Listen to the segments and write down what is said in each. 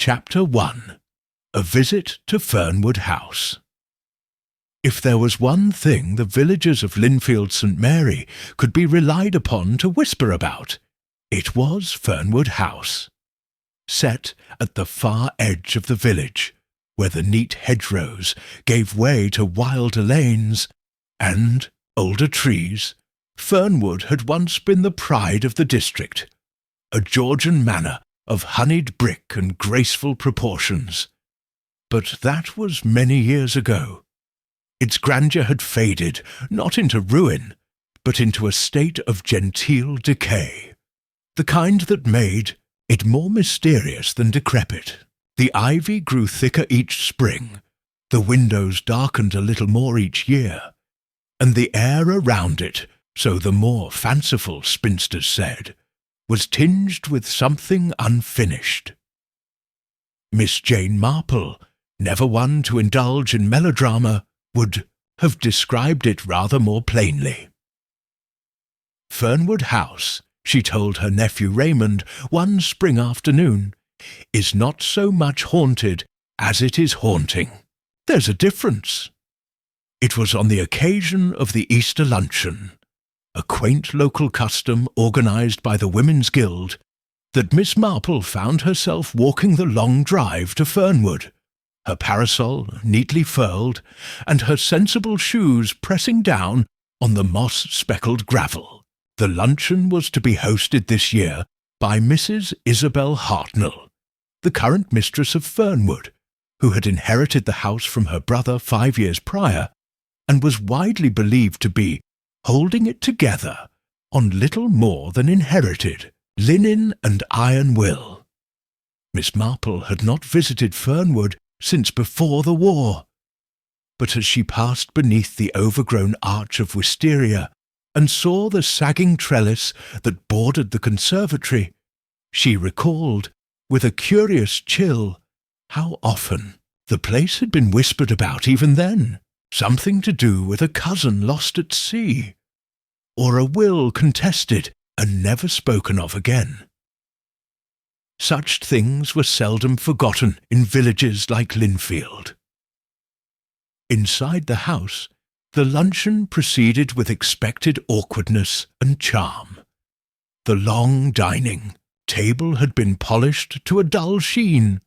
Chapter 1. A Visit to Fernwood House. If there was one thing the villagers of Linfield St. Mary could be relied upon to whisper about, it was Fernwood House. Set at the far edge of the village, where the neat hedgerows gave way to wilder lanes and older trees, Fernwood had once been the pride of the district, a Georgian manor of honeyed brick and graceful proportions. But that was many years ago. Its grandeur had faded, not into ruin, but into a state of genteel decay, the kind that made it more mysterious than decrepit. The ivy grew thicker each spring, the windows darkened a little more each year, and the air around it, so the more fanciful spinsters said, was tinged with something unfinished. Miss Jane Marple, never one to indulge in melodrama, would have described it rather more plainly. Fernwood House, she told her nephew Raymond one spring afternoon, is not so much haunted as it is haunting. There's a difference. It was on the occasion of the Easter luncheon, a quaint local custom organised by the Women's Guild, that Miss Marple found herself walking the long drive to Fernwood, her parasol neatly furled, and her sensible shoes pressing down on the moss-speckled gravel. The luncheon was to be hosted this year by Mrs. Isabel Hartnell, the current mistress of Fernwood, who had inherited the house from her brother 5 years prior, and was widely believed to be holding it together on little more than inherited linen and iron will. Miss Marple had not visited Fernwood since before the war, but as she passed beneath the overgrown arch of wisteria and saw the sagging trellis that bordered the conservatory, she recalled, with a curious chill, how often the place had been whispered about even then, something to do with a cousin lost at sea, or a will contested and never spoken of again. Such things were seldom forgotten in villages like Linfield. Inside the house, the luncheon proceeded with expected awkwardness and charm. The long dining table had been polished to a dull sheen,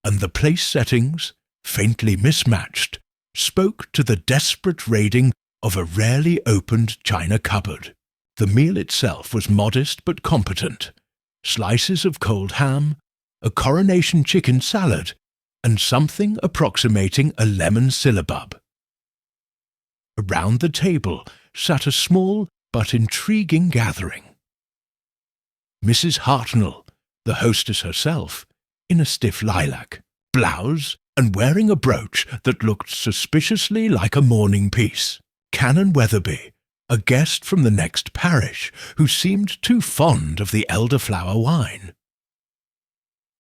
and the place settings, faintly mismatched, spoke to the desperate raiding of a rarely opened china cupboard. The meal itself was modest but competent. Slices of cold ham, a coronation chicken salad, and something approximating a lemon syllabub. Around the table sat a small but intriguing gathering. Mrs. Hartnell, the hostess herself, in a stiff lilac blouse and wearing a brooch that looked suspiciously like a mourning piece. Canon Weatherby, a guest from the next parish, who seemed too fond of the elderflower wine.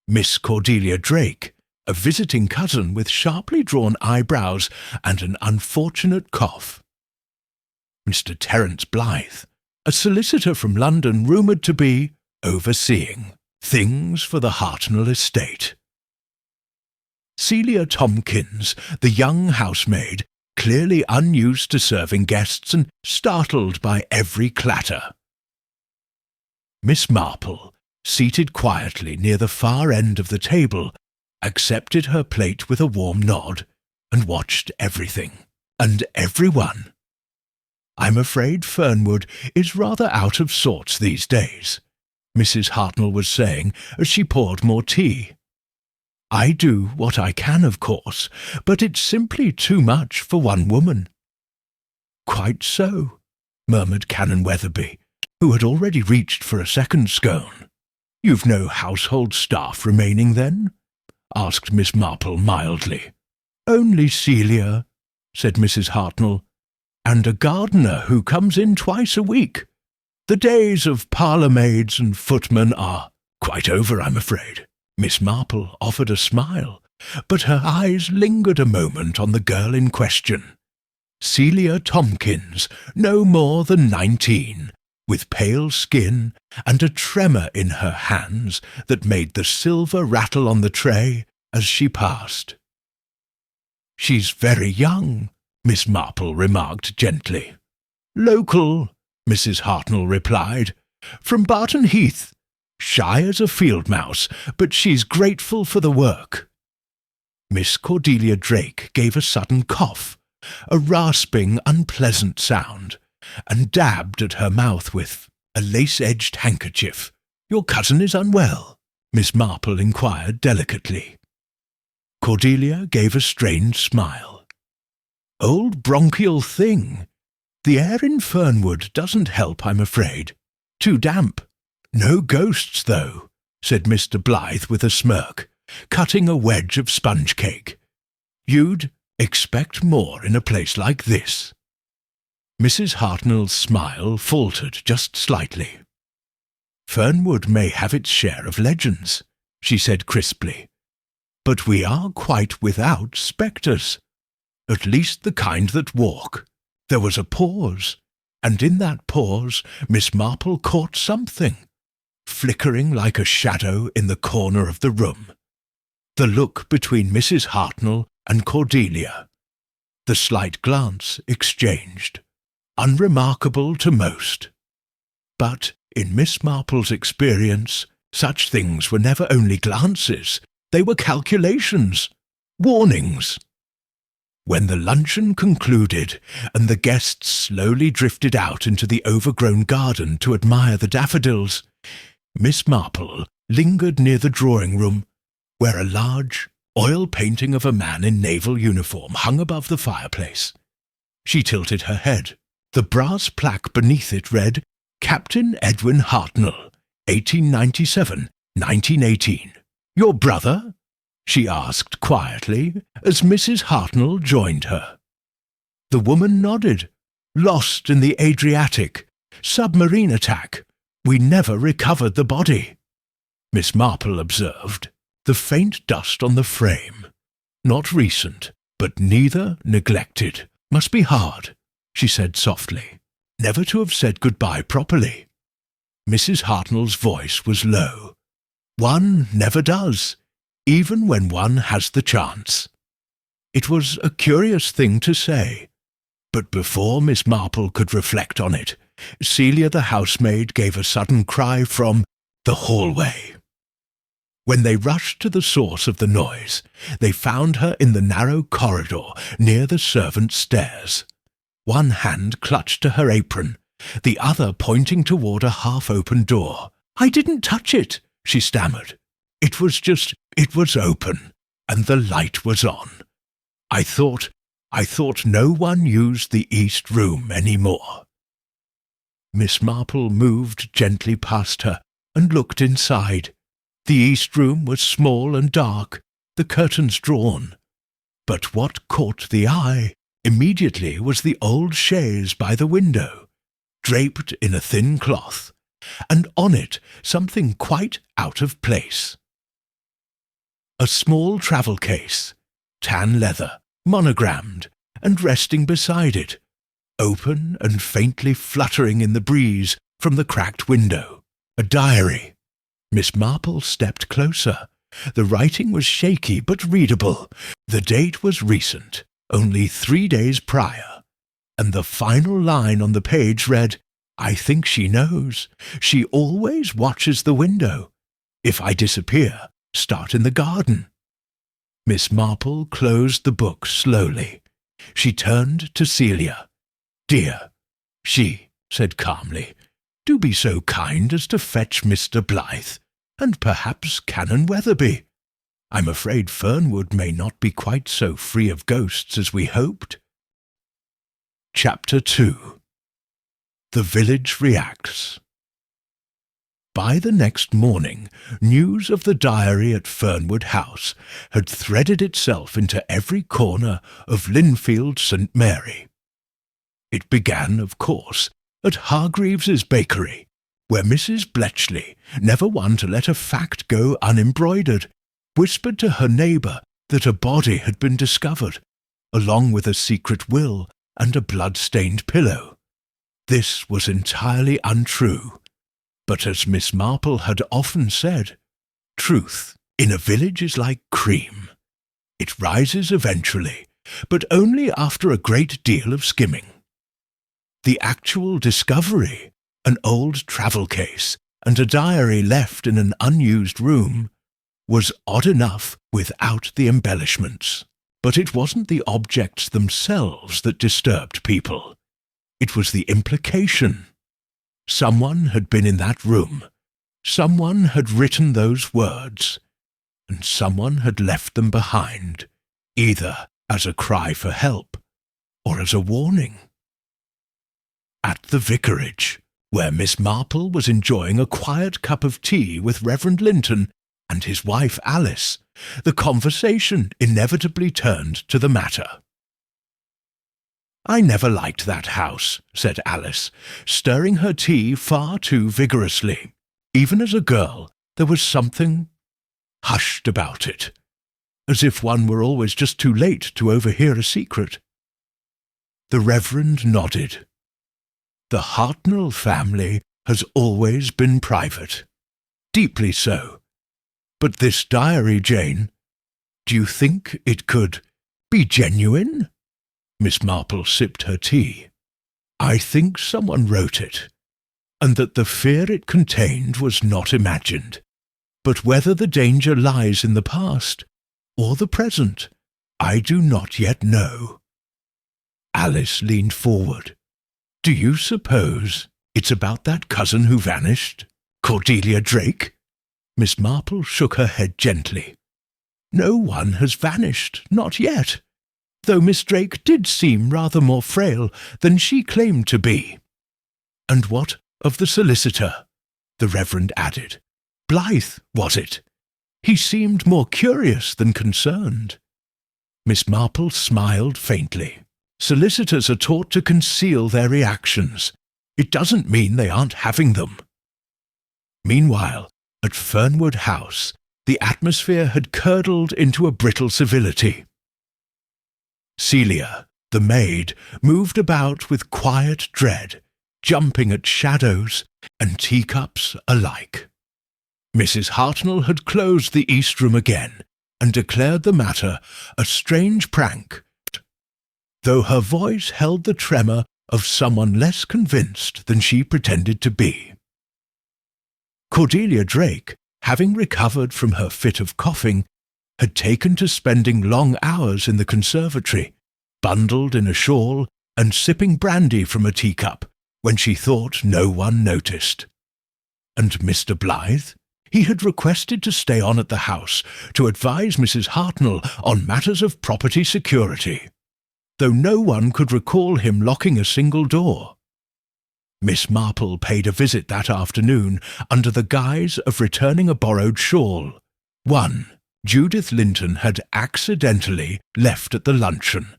Miss Cordelia Drake, a visiting cousin with sharply drawn eyebrows and an unfortunate cough. Mr. Terence Blythe, a solicitor from London rumoured to be overseeing things for the Hartnell estate. Celia Tomkins, the young housemaid, clearly unused to serving guests and startled by every clatter. Miss Marple, seated quietly near the far end of the table, accepted her plate with a warm nod and watched everything and everyone. I'm afraid Fernwood is rather out of sorts these days, Mrs. Hartnell was saying as she poured more tea. I do what I can, of course, but it's simply too much for one woman. Quite so, murmured Canon Weatherby, who had already reached for a second scone. You've no household staff remaining, then? Asked Miss Marple mildly. Only Celia, said Mrs. Hartnell, and a gardener who comes in twice a week. The days of parlour-maids and footmen are quite over, I'm afraid. Miss Marple offered a smile, but her eyes lingered a moment on the girl in question. Celia Tomkins, no more than 19, with pale skin and a tremor in her hands that made the silver rattle on the tray as she passed. "She's very young," Miss Marple remarked gently. "Local," Mrs. Hartnell replied. "From Barton Heath. Shy as a field mouse, but she's grateful for the work." Miss Cordelia Drake gave a sudden cough, a rasping, unpleasant sound, and dabbed at her mouth with a lace-edged handkerchief. "Your cousin is unwell?" Miss Marple inquired delicately. Cordelia gave a strained smile. "Old bronchial thing. The air in Fernwood doesn't help, I'm afraid. Too damp. No ghosts, though," said Mr. Blythe with a smirk, cutting a wedge of sponge cake. "You'd expect more in a place like this." Mrs. Hartnell's smile faltered just slightly. "Fernwood may have its share of legends," she said crisply, "but we are quite without spectres, at least the kind that walk." There was a pause, and in that pause Miss Marple caught something, flickering like a shadow in the corner of the room. The look between Mrs. Hartnell and Cordelia. The slight glance exchanged, unremarkable to most. But in Miss Marple's experience, such things were never only glances, they were calculations, warnings. When the luncheon concluded and the guests slowly drifted out into the overgrown garden to admire the daffodils, Miss Marple lingered near the drawing-room, where a large oil painting of a man in naval uniform hung above the fireplace. She tilted her head. The brass plaque beneath it read, "Captain Edwin Hartnell, 1897-1918. Your brother?" she asked quietly as Mrs. Hartnell joined her. The woman nodded. "Lost in the Adriatic. Submarine attack. We never recovered the body," Miss Marple observed, the faint dust on the frame. "Not recent, but neither neglected. Must be hard," she said softly, "never to have said goodbye properly." Mrs. Hartnell's voice was low. "One never does, even when one has the chance." It was a curious thing to say, but before Miss Marple could reflect on it, Celia the housemaid gave a sudden cry from the hallway. When they rushed to the source of the noise, they found her in the narrow corridor near the servants' stairs. One hand clutched to her apron, the other pointing toward a half-open door. "I didn't touch it," she stammered. It was open, and the light was on. I thought no one used the east room any more." Miss Marple moved gently past her and looked inside. The east room was small and dark, the curtains drawn. But what caught the eye immediately was the old chaise by the window, draped in a thin cloth, and on it something quite out of place. A small travel case, tan leather, monogrammed, and resting beside it, open and faintly fluttering in the breeze from the cracked window. A diary. Miss Marple stepped closer. The writing was shaky but readable. The date was recent, only 3 days prior, and the final line on the page read, "I think she knows. She always watches the window. If I disappear, start in the garden." Miss Marple closed the book slowly. She turned to Celia. "Dear," she said calmly, "do be so kind as to fetch Mr. Blythe, and perhaps Canon Weatherby. I'm afraid Fernwood may not be quite so free of ghosts as we hoped." Chapter 2. The Village Reacts. By the next morning, news of the diary at Fernwood House had threaded itself into every corner of Linfield St. Mary. It began, of course, at Hargreaves's bakery, where Mrs. Bletchley, never one to let a fact go unembroidered, whispered to her neighbour that a body had been discovered, along with a secret will and a blood-stained pillow. This was entirely untrue, but as Miss Marple had often said, truth in a village is like cream. It rises eventually, but only after a great deal of skimming. The actual discovery, an old travel case and a diary left in an unused room, was odd enough without the embellishments. But it wasn't the objects themselves that disturbed people. It was the implication. Someone had been in that room. Someone had written those words. And someone had left them behind, either as a cry for help or as a warning. At the vicarage, where Miss Marple was enjoying a quiet cup of tea with Reverend Linton and his wife Alice, the conversation inevitably turned to the matter. "I never liked that house," said Alice, stirring her tea far too vigorously. Even as a girl, there was something hushed about it, as if one were always just too late to overhear a secret. The Reverend nodded. The Hartnell family has always been private. Deeply so. But this diary, Jane, do you think it could be genuine? Miss Marple sipped her tea. I think someone wrote it, and that the fear it contained was not imagined. But whether the danger lies in the past or the present, I do not yet know. Alice leaned forward. Do you suppose it's about that cousin who vanished, Cordelia Drake? Miss Marple shook her head gently. No one has vanished, not yet, though Miss Drake did seem rather more frail than she claimed to be. And what of the solicitor? The Reverend added. Blythe, was it? He seemed more curious than concerned. Miss Marple smiled faintly. Solicitors are taught to conceal their reactions. It doesn't mean they aren't having them. Meanwhile, at Fernwood House, the atmosphere had curdled into a brittle civility. Celia, the maid, moved about with quiet dread, jumping at shadows and teacups alike. Mrs. Hartnell had closed the East Room again and declared the matter a strange prank, though her voice held the tremor of someone less convinced than she pretended to be. Cordelia Drake, having recovered from her fit of coughing, had taken to spending long hours in the conservatory, bundled in a shawl and sipping brandy from a teacup when she thought no one noticed. And Mr. Blythe? He had requested to stay on at the house to advise Mrs. Hartnell on matters of property security, though no one could recall him locking a single door. Miss Marple paid a visit that afternoon under the guise of returning a borrowed shawl, one Judith Linton had accidentally left at the luncheon,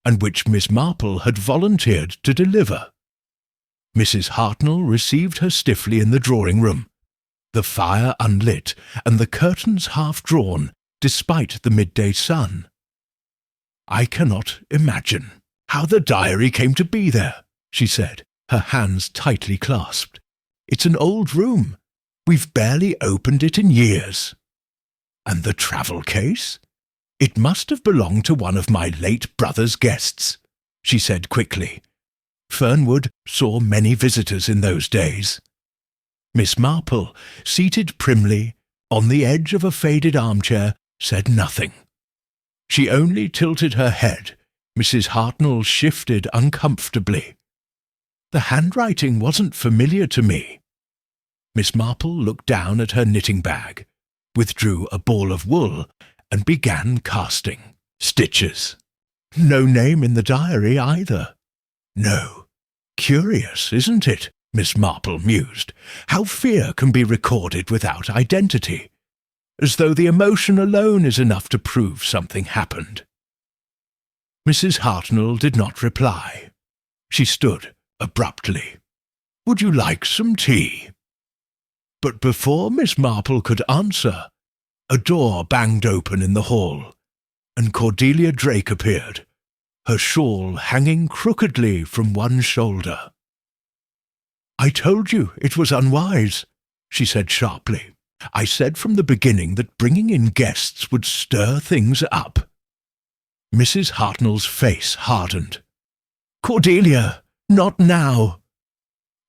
and which Miss Marple had volunteered to deliver. Mrs. Hartnell received her stiffly in the drawing-room, the fire unlit and the curtains half-drawn, despite the midday sun. I cannot imagine how the diary came to be there, she said, her hands tightly clasped. It's an old room. We've barely opened it in years. And the travel case? It must have belonged to one of my late brother's guests, she said quickly. Fernwood saw many visitors in those days. Miss Marple, seated primly on the edge of a faded armchair, said nothing. She only tilted her head. Mrs. Hartnell shifted uncomfortably. The handwriting wasn't familiar to me. Miss Marple looked down at her knitting bag, withdrew a ball of wool, and began casting stitches. No name in the diary either. No. Curious, isn't it? Miss Marple mused, how fear can be recorded without identity, as though the emotion alone is enough to prove something happened. Mrs. Hartnell did not reply. She stood abruptly. Would you like some tea? But before Miss Marple could answer, a door banged open in the hall, and Cordelia Drake appeared, her shawl hanging crookedly from one shoulder. "I told you it was unwise," she said sharply. "I said from the beginning that bringing in guests would stir things up." Mrs. Hartnell's face hardened. "Cordelia, not now."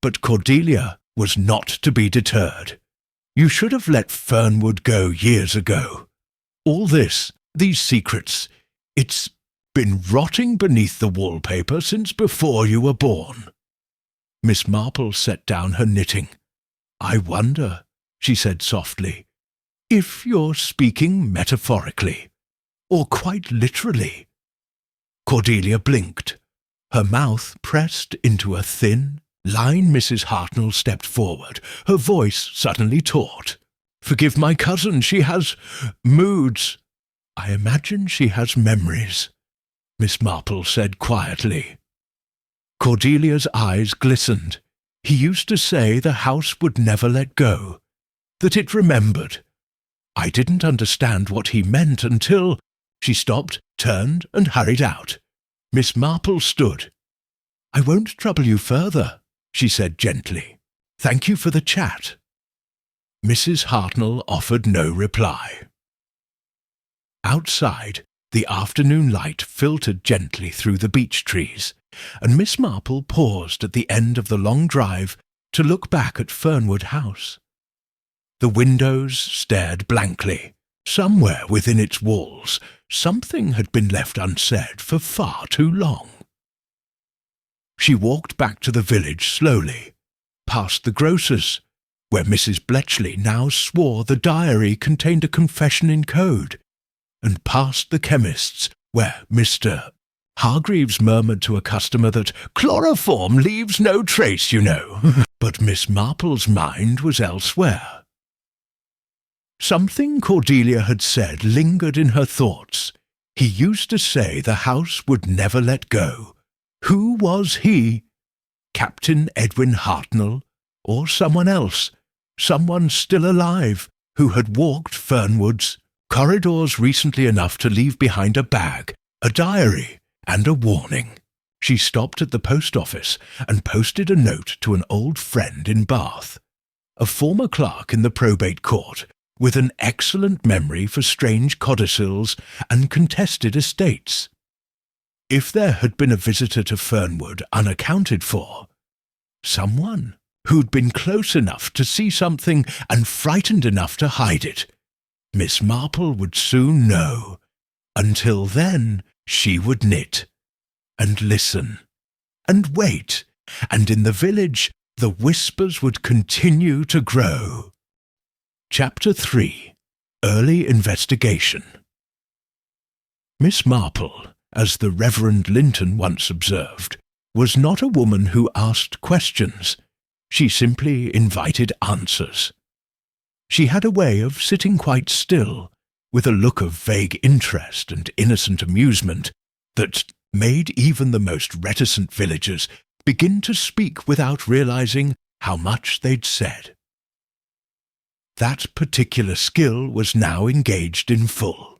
But Cordelia was not to be deterred. "You should have let Fernwood go years ago. All this, these secrets, it's been rotting beneath the wallpaper since before you were born." Miss Marple set down her knitting. "I wonder," she said softly, "if you're speaking metaphorically, or quite literally." Cordelia blinked. Her mouth pressed into a thin line. Mrs. Hartnell stepped forward, her voice suddenly taut. "Forgive my cousin, she has moods." "I imagine she has memories," Miss Marple said quietly. Cordelia's eyes glistened. "He used to say the house would never let go, that it remembered. I didn't understand what he meant until—" She stopped, turned, and hurried out. Miss Marple stood. "I won't trouble you further," she said gently. "Thank you for the chat." Mrs. Hartnell offered no reply. Outside, the afternoon light filtered gently through the beech trees, and Miss Marple paused at the end of the long drive to look back at Fernwood House. The windows stared blankly. Somewhere within its walls, something had been left unsaid for far too long. She walked back to the village slowly, past the grocer's, where Mrs. Bletchley now swore the diary contained a confession in code, and past the chemist's, where Mr. Hargreaves murmured to a customer that chloroform leaves no trace, you know. But Miss Marple's mind was elsewhere. Something Cordelia had said lingered in her thoughts. He used to say the house would never let go. Who was he? Captain Edwin Hartnell, or someone else, someone still alive, who had walked Fernwood's corridors recently enough to leave behind a bag, a diary, and a warning. She stopped at the post office and posted a note to an old friend in Bath, a former clerk in the probate court, with an excellent memory for strange codicils and contested estates. If there had been a visitor to Fernwood unaccounted for, someone who'd been close enough to see something and frightened enough to hide it, Miss Marple would soon know. Until then, she would knit, and listen, and wait, and in the village the whispers would continue to grow. Chapter 3. Early Investigation. Miss Marple, as the Reverend Linton once observed, was not a woman who asked questions. She simply invited answers. She had a way of sitting quite still, with a look of vague interest and innocent amusement that made even the most reticent villagers begin to speak without realizing how much they'd said. That particular skill was now engaged in full.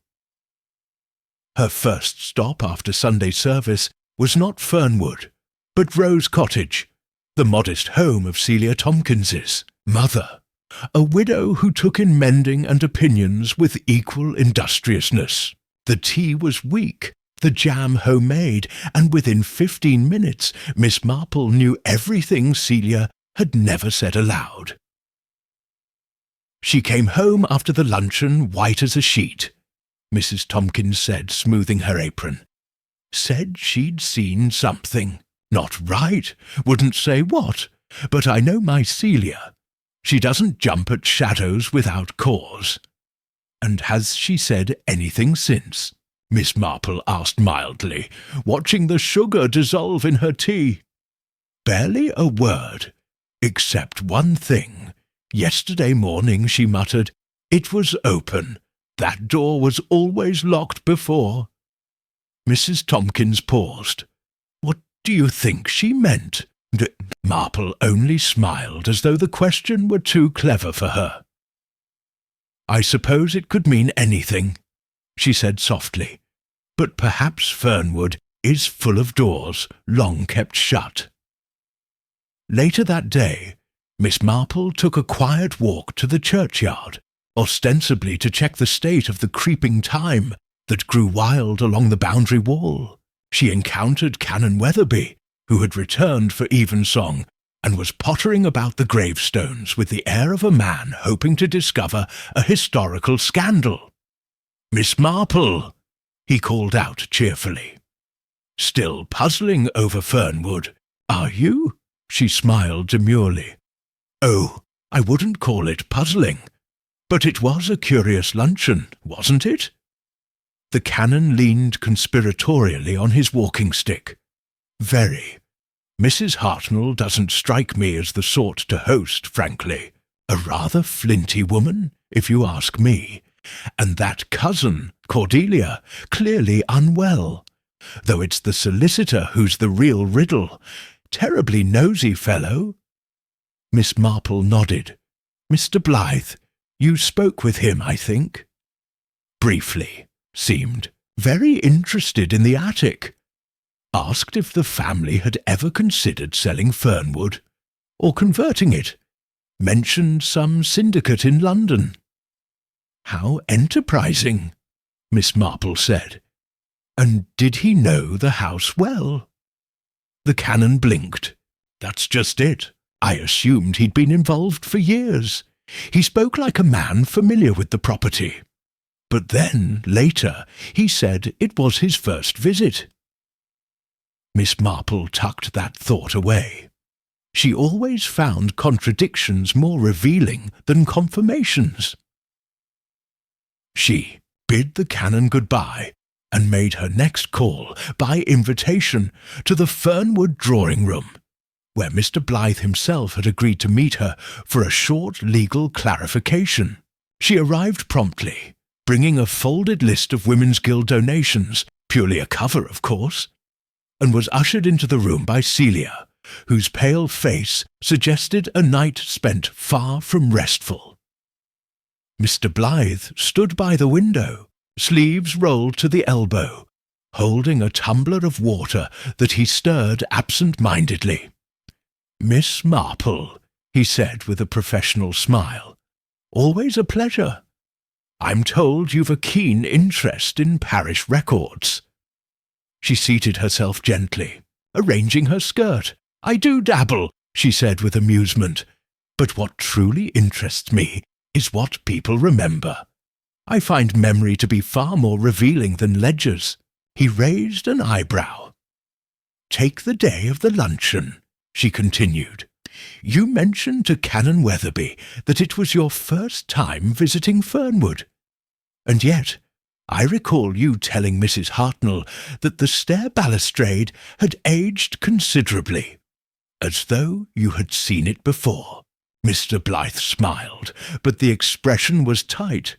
Her first stop after Sunday service was not Fernwood, but Rose Cottage, the modest home of Celia Tomkins's mother, a widow who took in mending and opinions with equal industriousness. The tea was weak, the jam homemade, and within 15 minutes Miss Marple knew everything Celia had never said aloud. She came home after the luncheon white as a sheet, Mrs. Tomkins said, smoothing her apron. Said she'd seen something. Not right, wouldn't say what, but I know my Celia. She doesn't jump at shadows without cause. And has she said anything since? Miss Marple asked mildly, watching the sugar dissolve in her tea. Barely a word, except one thing. Yesterday morning, she muttered, it was open. That door was always locked before. Mrs. Tomkins paused. What do you think she meant? Marple only smiled as though the question were too clever for her. I suppose it could mean anything, she said softly, but perhaps Fernwood is full of doors long kept shut. Later that day, Miss Marple took a quiet walk to the churchyard, ostensibly to check the state of the creeping thyme that grew wild along the boundary wall. She encountered Canon Weatherby, who had returned for evensong and was pottering about the gravestones with the air of a man hoping to discover a historical scandal. "Miss Marple," he called out cheerfully. "Still puzzling over Fernwood, are you?" She smiled demurely. "Oh, I wouldn't call it puzzling. But it was a curious luncheon, wasn't it?" The canon leaned conspiratorially on his walking stick. "Very. Mrs. Hartnell doesn't strike me as the sort to host, frankly. A rather flinty woman, if you ask me. And that cousin, Cordelia, clearly unwell. Though it's the solicitor who's the real riddle. Terribly nosy fellow." Miss Marple nodded. "Mr. Blythe, you spoke with him, I think?" "Briefly. Seemed very interested in the attic. Asked if the family had ever considered selling Fernwood, or converting it. Mentioned some syndicate in London." "How enterprising," Miss Marple said. "And did he know the house well?" The canon blinked. "That's just it. I assumed he'd been involved for years. He spoke like a man familiar with the property. But then, later, he said it was his first visit." Miss Marple tucked that thought away. She always found contradictions more revealing than confirmations. She bid the canon goodbye and made her next call, by invitation, to the Fernwood drawing-room, where Mr. Blythe himself had agreed to meet her for a short legal clarification. She arrived promptly, bringing a folded list of Women's Guild donations, purely a cover, of course, and was ushered into the room by Celia, whose pale face suggested a night spent far from restful. Mr. Blythe stood by the window, sleeves rolled to the elbow, holding a tumbler of water that he stirred absent-mindedly. "Miss Marple," he said with a professional smile. "Always a pleasure. I'm told you've a keen interest in parish records." She seated herself gently, arranging her skirt. "I do dabble," she said with amusement, "but what truly interests me is what people remember. I find memory to be far more revealing than ledgers." He raised an eyebrow. "Take the day of the luncheon," she continued. "You mentioned to Canon Weatherby that it was your first time visiting Fernwood. And yet I recall you telling Mrs. Hartnell that the stair balustrade had aged considerably, as though you had seen it before." Mr. Blythe smiled, but the expression was tight.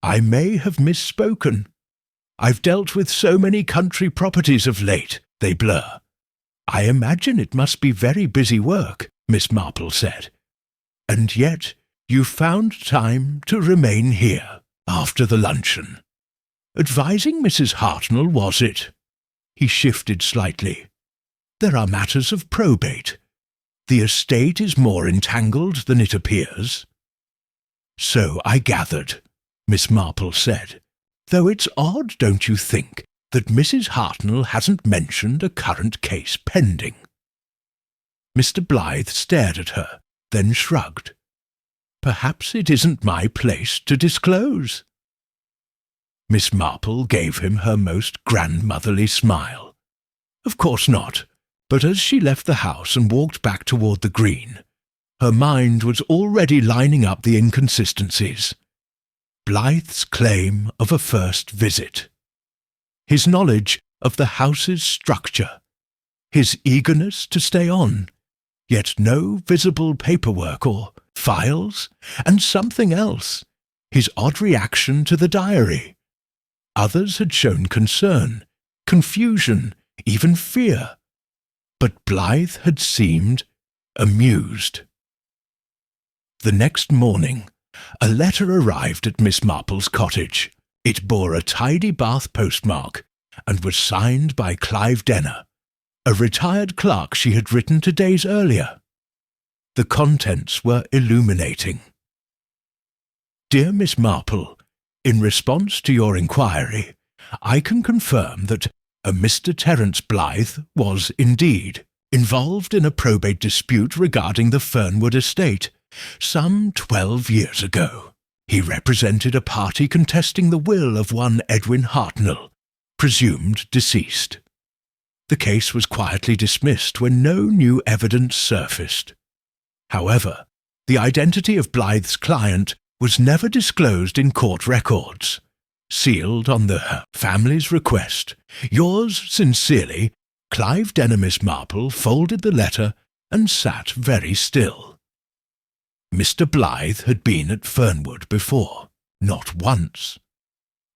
"I may have misspoken. I've dealt with so many country properties of late, they blur. I imagine it must be very busy work," Miss Marple said. "And yet you found time to remain here after the luncheon. Advising Mrs. Hartnell, was it?" He shifted slightly. "There are matters of probate. The estate is more entangled than it appears." "So I gathered," Miss Marple said. "Though it's odd, don't you think, that Mrs. Hartnell hasn't mentioned a current case pending?" Mr. Blythe stared at her, then shrugged. "Perhaps it isn't my place to disclose." Miss Marple gave him her most grandmotherly smile. "Of course not," but as she left the house and walked back toward the green, her mind was already lining up the inconsistencies. Blythe's claim of a first visit, his knowledge of the house's structure, his eagerness to stay on, yet no visible paperwork or files, and something else, his odd reaction to the diary. Others had shown concern, confusion, even fear, but Blythe had seemed amused. The next morning, a letter arrived at Miss Marple's cottage. It bore a tidy Bath postmark and was signed by Clive Denner, a retired clerk she had written to days earlier. The contents were illuminating. Dear Miss Marple, in response to your inquiry, I can confirm that a Mr. Terence Blythe was indeed involved in a probate dispute regarding the Fernwood estate some 12 years ago. He represented a party contesting the will of one Edwin Hartnell, presumed deceased. The case was quietly dismissed when no new evidence surfaced. However, the identity of Blythe's client was never disclosed in court records. Sealed on the family's request, yours sincerely, Clive Dennis Marple folded the letter and sat very still. Mr. Blythe had been at Fernwood before, not once,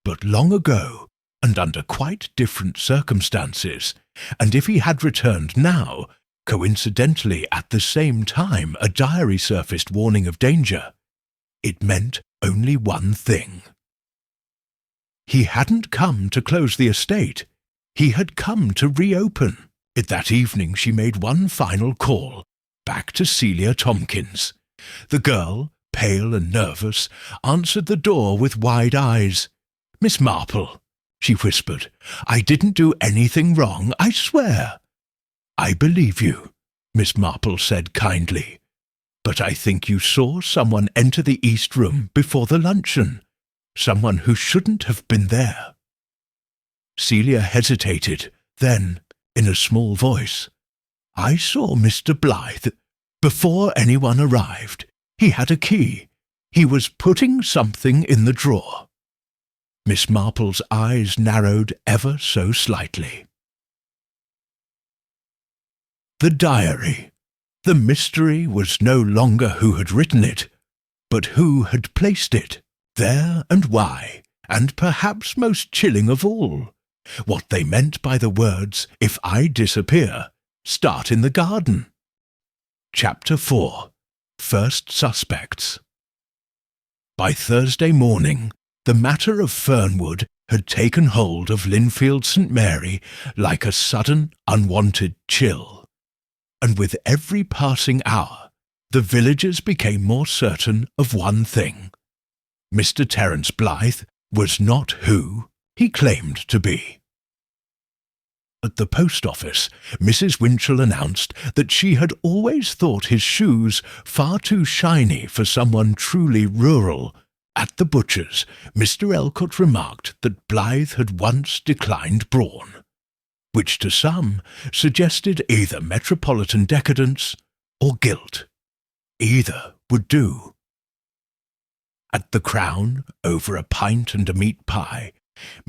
but long ago and under quite different circumstances, and if he had returned now, coincidentally at the same time a diary surfaced warning of danger, it meant only one thing. He hadn't come to close the estate. He had come to reopen. That evening she made one final call, back to Celia Tompkins. The girl, pale and nervous, answered the door with wide eyes. "Miss Marple," she whispered, "I didn't do anything wrong, I swear." "I believe you," Miss Marple said kindly. "But I think you saw someone enter the East Room before the luncheon. Someone who shouldn't have been there." Celia hesitated, then, in a small voice, "I saw Mr. Blythe. Before anyone arrived, he had a key. He was putting something in the drawer." Miss Marple's eyes narrowed ever so slightly. The diary. The mystery was no longer who had written it, but who had placed it, there and why, and perhaps most chilling of all, what they meant by the words, "If I disappear, start in the garden." Chapter 4. First Suspects. By Thursday morning, the matter of Fernwood had taken hold of Linfield St. Mary like a sudden, unwanted chill. And with every passing hour, the villagers became more certain of one thing. Mr. Terence Blythe was not who he claimed to be. At the post office, Mrs. Winchell announced that she had always thought his shoes far too shiny for someone truly rural. At the butcher's, Mr. Elcott remarked that Blythe had once declined brawn, which to some suggested either metropolitan decadence or guilt. Either would do. At the Crown, over a pint and a meat pie,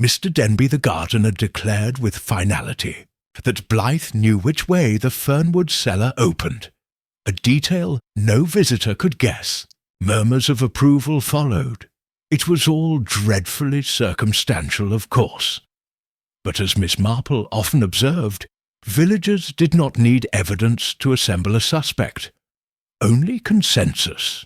Mr. Denby the gardener declared with finality that Blythe knew which way the Fernwood cellar opened, a detail no visitor could guess. Murmurs of approval followed. It was all dreadfully circumstantial, of course. But as Miss Marple often observed, villagers did not need evidence to assemble a suspect, only consensus.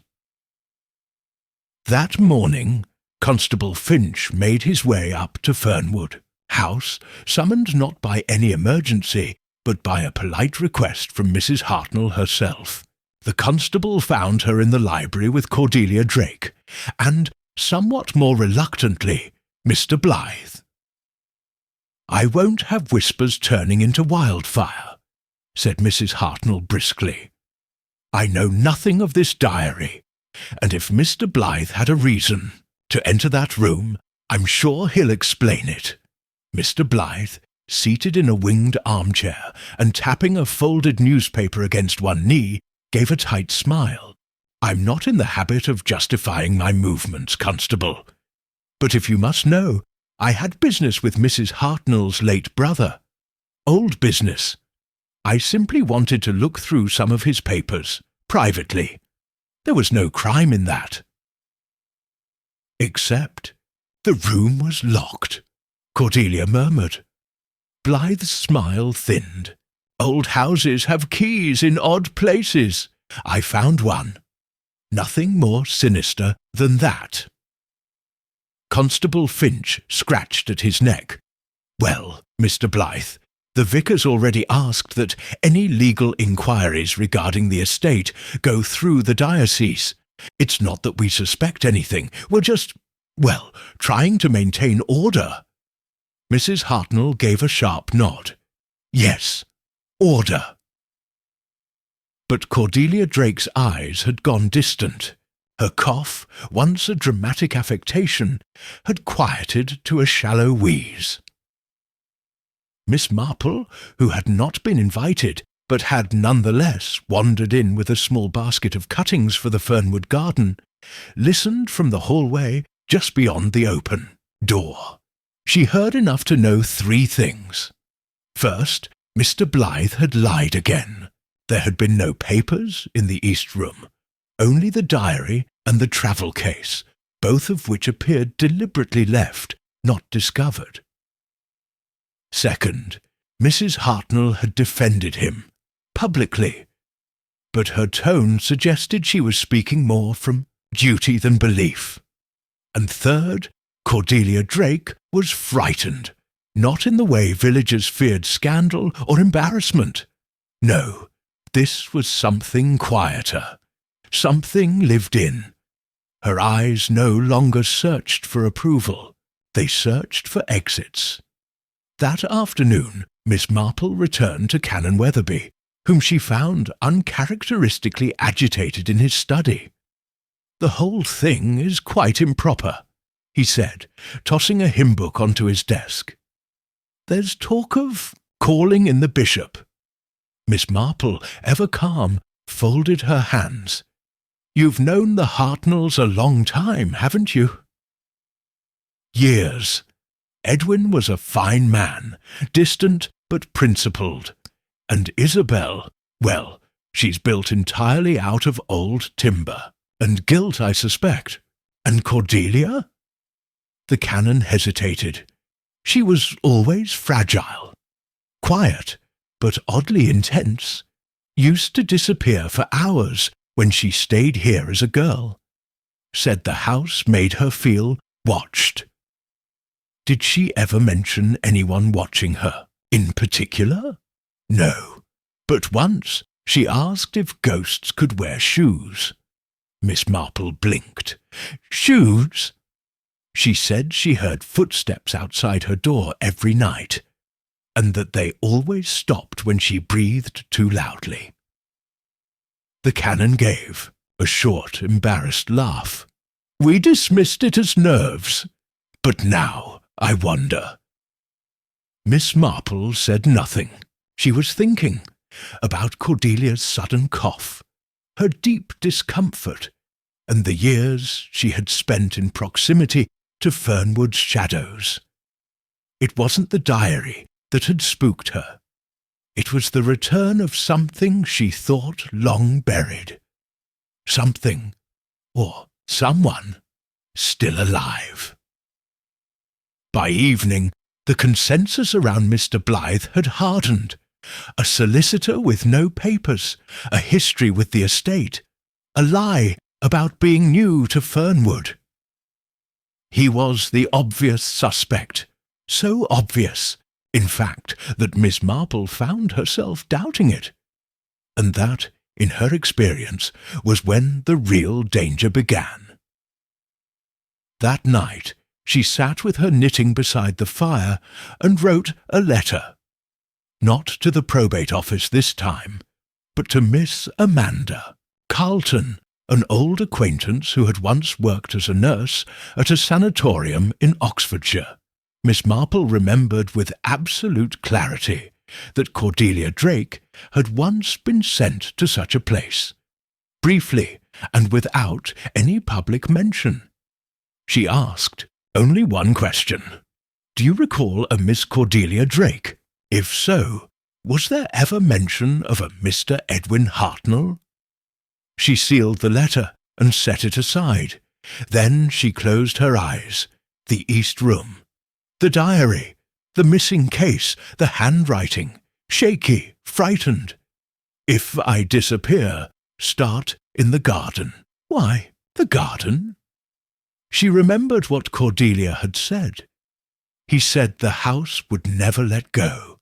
That morning, Constable Finch made his way up to Fernwood House, summoned not by any emergency, but by a polite request from Mrs. Hartnell herself. The constable found her in the library with Cordelia Drake, and, somewhat more reluctantly, Mr. Blythe. "I won't have whispers turning into wildfire," said Mrs. Hartnell briskly. "I know nothing of this diary, and if Mr. Blythe had a reason to enter that room, I'm sure he'll explain it." Mr. Blythe, seated in a winged armchair and tapping a folded newspaper against one knee, gave a tight smile. "I'm not in the habit of justifying my movements, Constable. But if you must know, I had business with Mrs. Hartnell's late brother. Old business. I simply wanted to look through some of his papers, privately. There was no crime in that." "Except the room was locked," Cordelia murmured. Blythe's smile thinned. "Old houses have keys in odd places. I found one. Nothing more sinister than that." Constable Finch scratched at his neck. "Well, Mr. Blythe, The vicar's already asked that any legal inquiries regarding the estate go through the diocese. It's not that we suspect anything. We're just, well, trying to maintain order." Mrs. Hartnell gave a sharp nod. Yes, order. But Cordelia Drake's eyes had gone distant. Her cough, once a dramatic affectation, had quieted to a shallow wheeze. Miss Marple, who had not been invited, but had nonetheless wandered in with a small basket of cuttings for the Fernwood garden, listened from the hallway just beyond the open door. She heard enough to know 3 things. First, Mr. Blythe had lied again. There had been no papers in the East Room, only the diary and the travel case, both of which appeared deliberately left, not discovered. Second, Mrs. Hartnell had defended him, publicly, but her tone suggested she was speaking more from duty than belief. And third, Cordelia Drake was frightened, not in the way villagers feared scandal or embarrassment. No, this was something quieter, something lived in. Her eyes no longer searched for approval, they searched for exits. That afternoon, Miss Marple returned to Canon Weatherby, whom she found uncharacteristically agitated in his study. "The whole thing is quite improper," he said, tossing a hymn book onto his desk. "There's talk of calling in the bishop." Miss Marple, ever calm, folded her hands. "You've known the Hartnells a long time, haven't you?" "Years. Edwin was a fine man, distant but principled. And Isabel, well, she's built entirely out of old timber. And guilt, I suspect. And Cordelia?" The canon hesitated. She was always fragile. Quiet, but oddly intense. Used to disappear for hours when she stayed here as a girl. Said the house made her feel watched. Did she ever mention anyone watching her, in particular? No, but once she asked if ghosts could wear shoes. Miss Marple blinked. "Shoes?" She said she heard footsteps outside her door every night, and that they always stopped when she breathed too loudly. The canon gave a short, embarrassed laugh. "We dismissed it as nerves, but now I wonder." Miss Marple said nothing. She was thinking about Cordelia's sudden cough, her deep discomfort, and the years she had spent in proximity to Fernwood's shadows. It wasn't the diary that had spooked her. It was the return of something she thought long buried. Something, or someone, still alive. By evening, the consensus around Mr. Blythe had hardened. A solicitor with no papers, a history with the estate, a lie about being new to Fernwood. He was the obvious suspect, so obvious, in fact, that Miss Marple found herself doubting it. And that, in her experience, was when the real danger began. That night, she sat with her knitting beside the fire and wrote a letter. Not to the probate office this time, but to Miss Amanda Carlton, an old acquaintance who had once worked as a nurse at a sanatorium in Oxfordshire. Miss Marple remembered with absolute clarity that Cordelia Drake had once been sent to such a place, briefly and without any public mention. She asked only one question. "Do you recall a Miss Cordelia Drake? If so, was there ever mention of a Mr. Edwin Hartnell?" She sealed the letter and set it aside. Then she closed her eyes. The East Room. The diary. The missing case. The handwriting. Shaky. Frightened. "If I disappear, start in the garden." Why, the garden? She remembered what Cordelia had said. He said the house would never let go.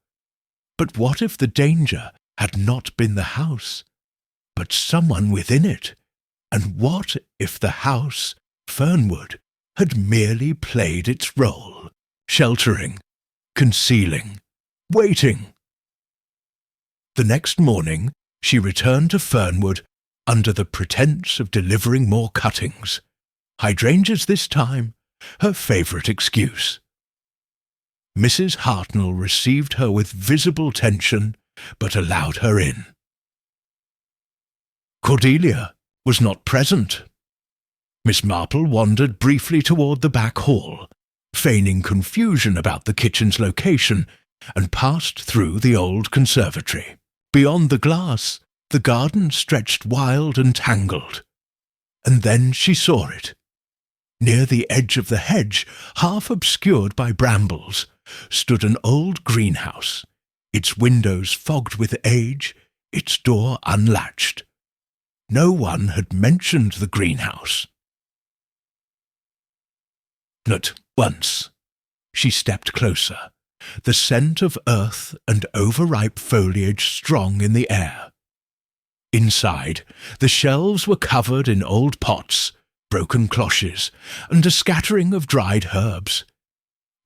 But what if the danger had not been the house, but someone within it? And what if the house, Fernwood, had merely played its role, sheltering, concealing, waiting? The next morning she returned to Fernwood under the pretence of delivering more cuttings. Hydrangeas this time, her favourite excuse. Mrs. Hartnell received her with visible tension, but allowed her in. Cordelia was not present. Miss Marple wandered briefly toward the back hall, feigning confusion about the kitchen's location, and passed through the old conservatory. Beyond the glass, the garden stretched wild and tangled. And then she saw it. Near the edge of the hedge, half obscured by brambles, stood an old greenhouse, its windows fogged with age, its door unlatched. No one had mentioned the greenhouse. At once she stepped closer, the scent of earth and overripe foliage strong in the air. Inside, the shelves were covered in old pots, broken cloches, and a scattering of dried herbs.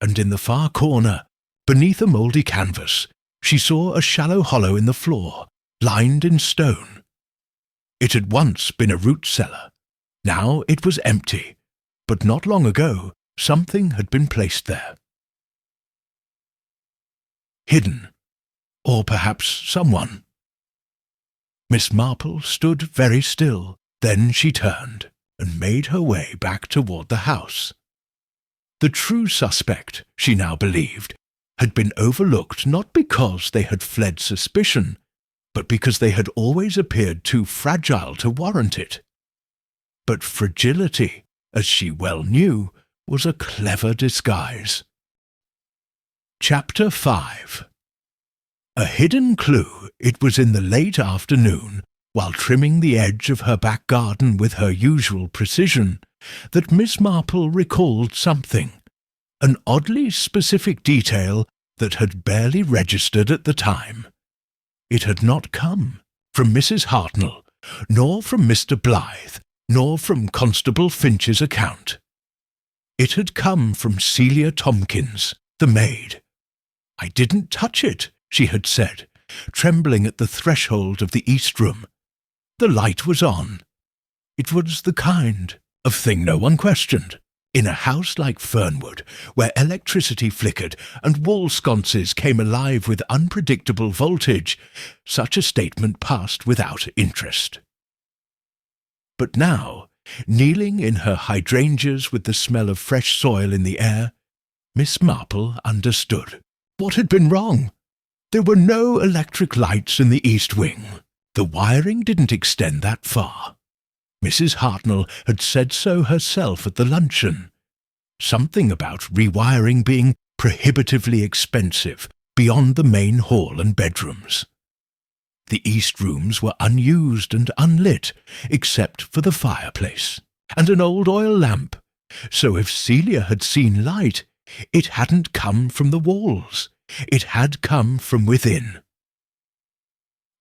And in the far corner, beneath a mouldy canvas, she saw a shallow hollow in the floor, lined in stone. It had once been a root cellar. Now it was empty, but not long ago something had been placed there. Hidden, or perhaps someone. Miss Marple stood very still. Then she turned and made her way back toward the house. The true suspect, she now believed, had been overlooked not because they had fled suspicion, but because they had always appeared too fragile to warrant it. But fragility, as she well knew, was a clever disguise. Chapter 5. A hidden clue. It was in the late afternoon, while trimming the edge of her back garden with her usual precision, that Miss Marple recalled something, an oddly specific detail that had barely registered at the time. It had not come from Mrs. Hartnell, nor from Mr. Blythe, nor from Constable Finch's account. It had come from Celia Tomkins, the maid. "I didn't touch it," she had said, trembling at the threshold of the east room. The light was on. It was the kind of thing no one questioned. In a house like Fernwood, where electricity flickered and wall sconces came alive with unpredictable voltage, such a statement passed without interest. But now, kneeling in her hydrangeas with the smell of fresh soil in the air, Miss Marple understood. What had been wrong? There were no electric lights in the east wing. The wiring didn't extend that far. Mrs. Hartnell had said so herself at the luncheon. Something about rewiring being prohibitively expensive beyond the main hall and bedrooms. The east rooms were unused and unlit, except for the fireplace and an old oil lamp, so if Celia had seen light, it hadn't come from the walls. It had come from within.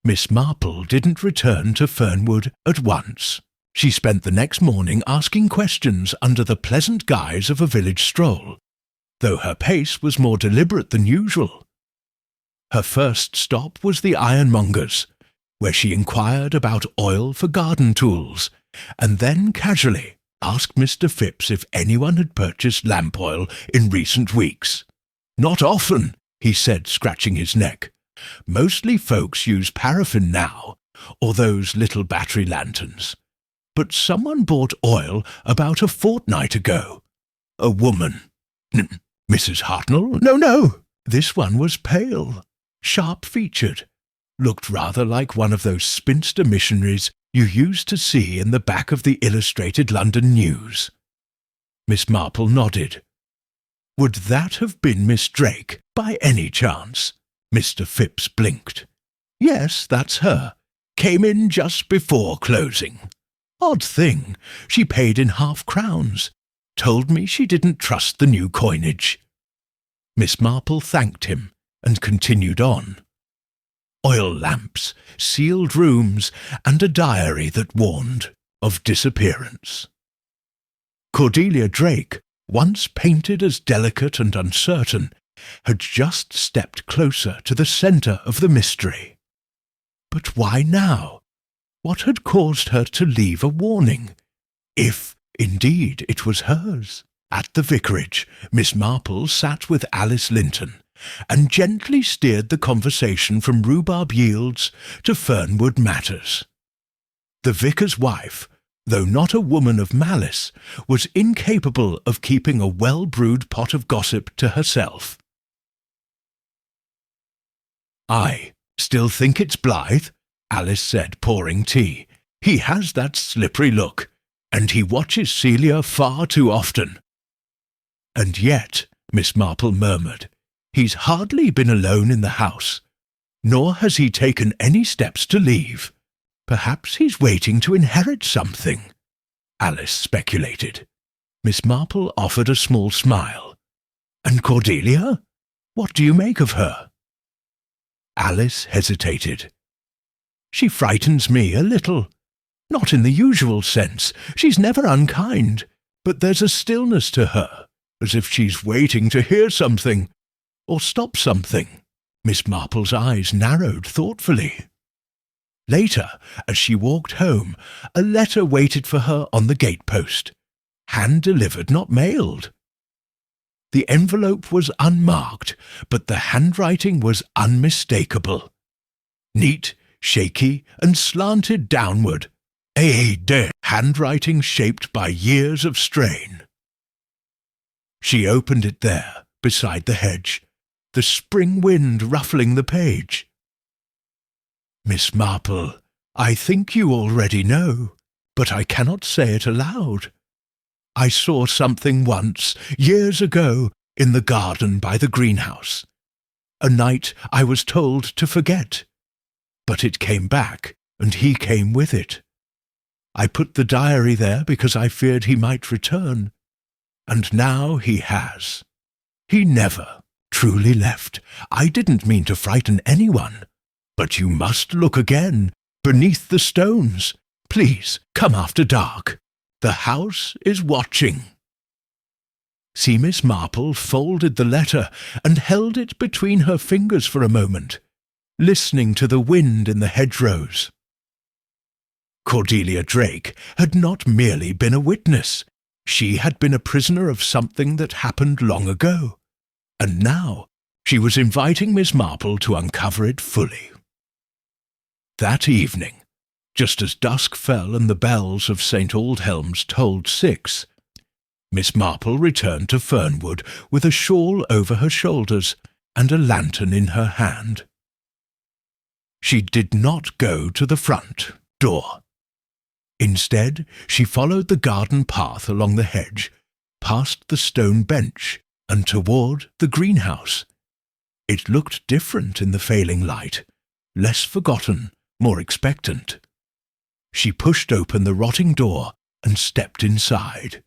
Miss Marple didn't return to Fernwood at once. She spent the next morning asking questions under the pleasant guise of a village stroll, though her pace was more deliberate than usual. Her first stop was the ironmonger's, where she inquired about oil for garden tools, and then casually asked Mr. Phipps if anyone had purchased lamp oil in recent weeks. "Not often," he said, scratching his neck. "Mostly folks use paraffin now, or those little battery lanterns. But someone bought oil about a fortnight ago. A woman. Mrs. Hartnell? No. This one was pale, sharp-featured, looked rather like one of those spinster missionaries you used to see in the back of the Illustrated London News." Miss Marple nodded. "Would that have been Miss Drake, by any chance?" Mr. Phipps blinked. "Yes, that's her. Came in just before closing. Odd thing, she paid in half-crowns. Told me she didn't trust the new coinage." Miss Marple thanked him and continued on. oil lamps, sealed rooms, and a diary that warned of disappearance. Cordelia Drake, once painted as delicate and uncertain, had just stepped closer to the centre of the mystery. But why now? What had caused her to leave a warning, if, indeed, it was hers? At the vicarage, Miss Marple sat with Alice Linton, and gently steered the conversation from rhubarb yields to Fernwood matters. The vicar's wife, though not a woman of malice, was incapable of keeping a well-brewed pot of gossip to herself. "I still think it's Blythe," Alice said, pouring tea. "He has that slippery look, and he watches Celia far too often." "And yet," Miss Marple murmured, "he's hardly been alone in the house, nor has he taken any steps to leave. Perhaps he's waiting to inherit something," Alice speculated. Miss Marple offered a small smile. "And Cordelia? What do you make of her?" Alice hesitated. "She frightens me a little. Not in the usual sense. She's never unkind, but there's a stillness to her, as if she's waiting to hear something, or stop something." Miss Marple's eyes narrowed thoughtfully. Later, as she walked home, a letter waited for her on the gate-post, hand-delivered, not mailed. The envelope was unmarked, but the handwriting was unmistakable. Neat, shaky, and slanted downward, handwriting shaped by years of strain. She opened it there, beside the hedge, the spring wind ruffling the page. "Miss Marple, I think you already know, but I cannot say it aloud. I saw something once, years ago, in the garden by the greenhouse. A night I was told to forget, but it came back, and he came with it. I put the diary there because I feared he might return, and now he has. He never truly left. I didn't mean to frighten anyone, but you must look again, beneath the stones. Please, come after dark. The house is watching." See, Miss Marple folded the letter and held it between her fingers for a moment, listening to the wind in the hedgerows. Cordelia Drake had not merely been a witness. She had been a prisoner of something that happened long ago, and now she was inviting Miss Marple to uncover it fully. That evening, just as dusk fell and the bells of St. Aldhelm's tolled 6, Miss Marple returned to Fernwood with a shawl over her shoulders and a lantern in her hand. She did not go to the front door. Instead, she followed the garden path along the hedge, past the stone bench, and toward the greenhouse. It looked different in the failing light, less forgotten, more expectant. She pushed open the rotting door and stepped inside.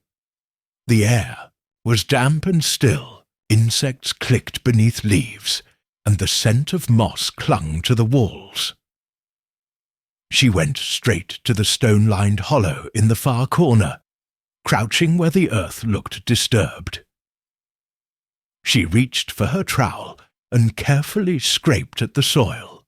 The air was damp and still, insects clicked beneath leaves, and the scent of moss clung to the walls. She went straight to the stone-lined hollow in the far corner, crouching where the earth looked disturbed. She reached for her trowel and carefully scraped at the soil.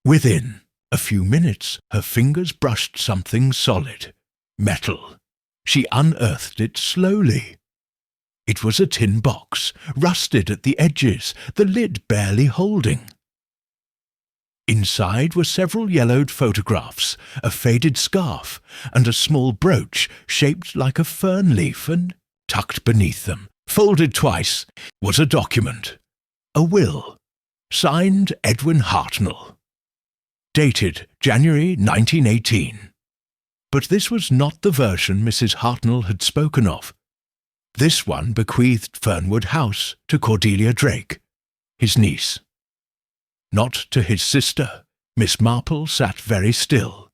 Within a few minutes, her fingers brushed something solid, metal. She unearthed it slowly. It was a tin box, rusted at the edges, the lid barely holding. Inside were several yellowed photographs, a faded scarf, and a small brooch shaped like a fern leaf, and tucked beneath them, folded twice, was a document, a will, signed Edwin Hartnell, dated January 1918. But this was not the version Mrs. Hartnell had spoken of. This one bequeathed Fernwood House to Cordelia Drake, his niece. Not to his sister. Miss Marple sat very still,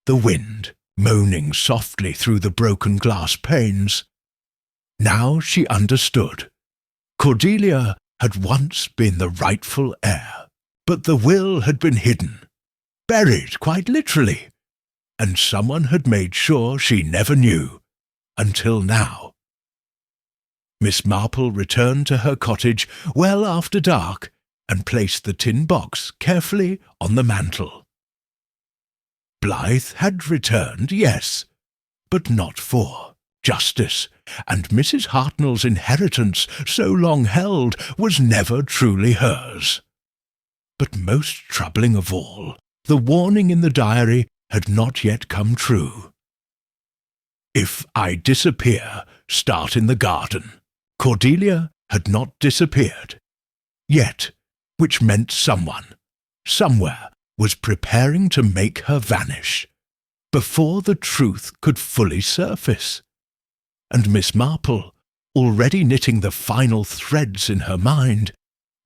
the wind moaning softly through the broken glass panes. Now she understood. Cordelia had once been the rightful heir, but the will had been hidden, buried quite literally, and someone had made sure she never knew, until now. Miss Marple returned to her cottage well after dark and placed the tin box carefully on the mantel. Blythe had returned, yes, but not for justice, and Mrs. Hartnell's inheritance, so long held, was never truly hers. But most troubling of all, the warning in the diary had not yet come true. If I disappear, start in the garden. Cordelia had not disappeared yet, which meant someone, somewhere, was preparing to make her vanish, before the truth could fully surface. And Miss Marple, already knitting the final threads in her mind,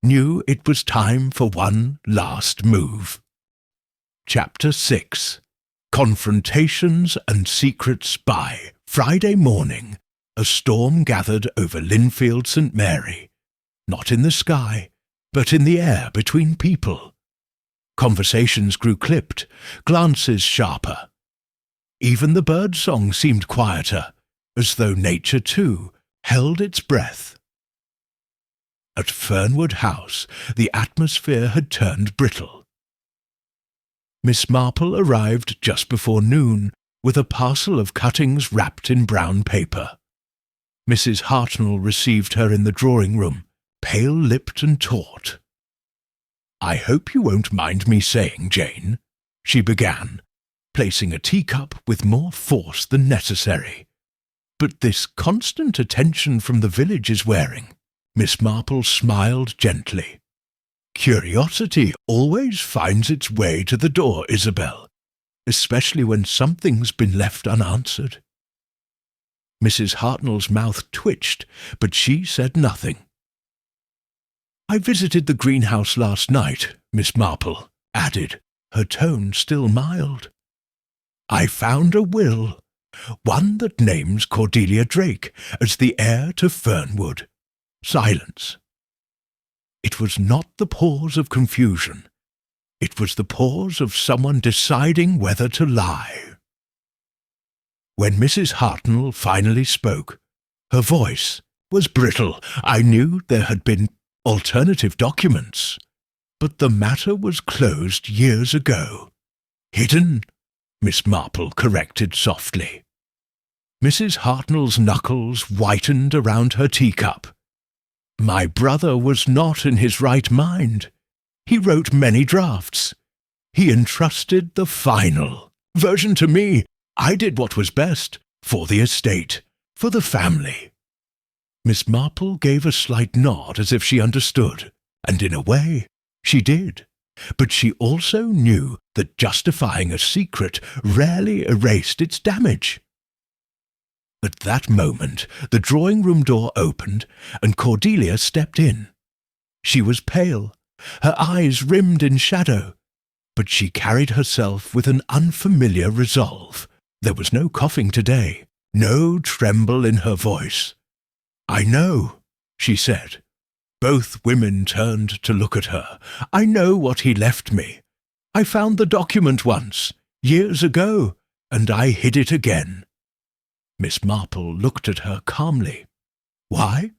knew it was time for one last move. Chapter 6. Confrontations and Secrets. By Friday morning, a storm gathered over Linfield St. Mary, not in the sky, but in the air between people. Conversations grew clipped, glances sharper. Even the birdsong seemed quieter, as though nature, too, held its breath. At Fernwood House, the atmosphere had turned brittle. Miss Marple arrived just before noon, with a parcel of cuttings wrapped in brown paper. Mrs. Hartnell received her in the drawing-room, pale-lipped and taut. "I hope you won't mind me saying, Jane," she began, placing a teacup with more force than necessary, "but this constant attention from the village is wearing." Miss Marple smiled gently. "Curiosity always finds its way to the door, Isabel, especially when something's been left unanswered." Mrs. Hartnell's mouth twitched, but she said nothing. "I visited the greenhouse last night," Miss Marple added, her tone still mild. "I found a will, one that names Cordelia Drake as the heir to Fernwood." Silence. It was not the pause of confusion. It was the pause of someone deciding whether to lie. When Mrs. Hartnell finally spoke, her voice was brittle. I knew there had been alternative documents, but the matter was closed years ago. "Hidden," Miss Marple corrected softly. Mrs. Hartnell's knuckles whitened around her teacup. "My brother was not in his right mind. He wrote many drafts. He entrusted the final version to me. I did what was best, for the estate, for the family." Miss Marple gave a slight nod as if she understood, and in a way, she did. But she also knew that justifying a secret rarely erased its damage. At that moment, the drawing-room door opened, and Cordelia stepped in. She was pale, her eyes rimmed in shadow, but she carried herself with an unfamiliar resolve. There was no coughing today, no tremble in her voice. "I know," she said. Both women turned to look at her. "I know what he left me. I found the document once, years ago, and I hid it again." Miss Marple looked at her calmly. "Why?"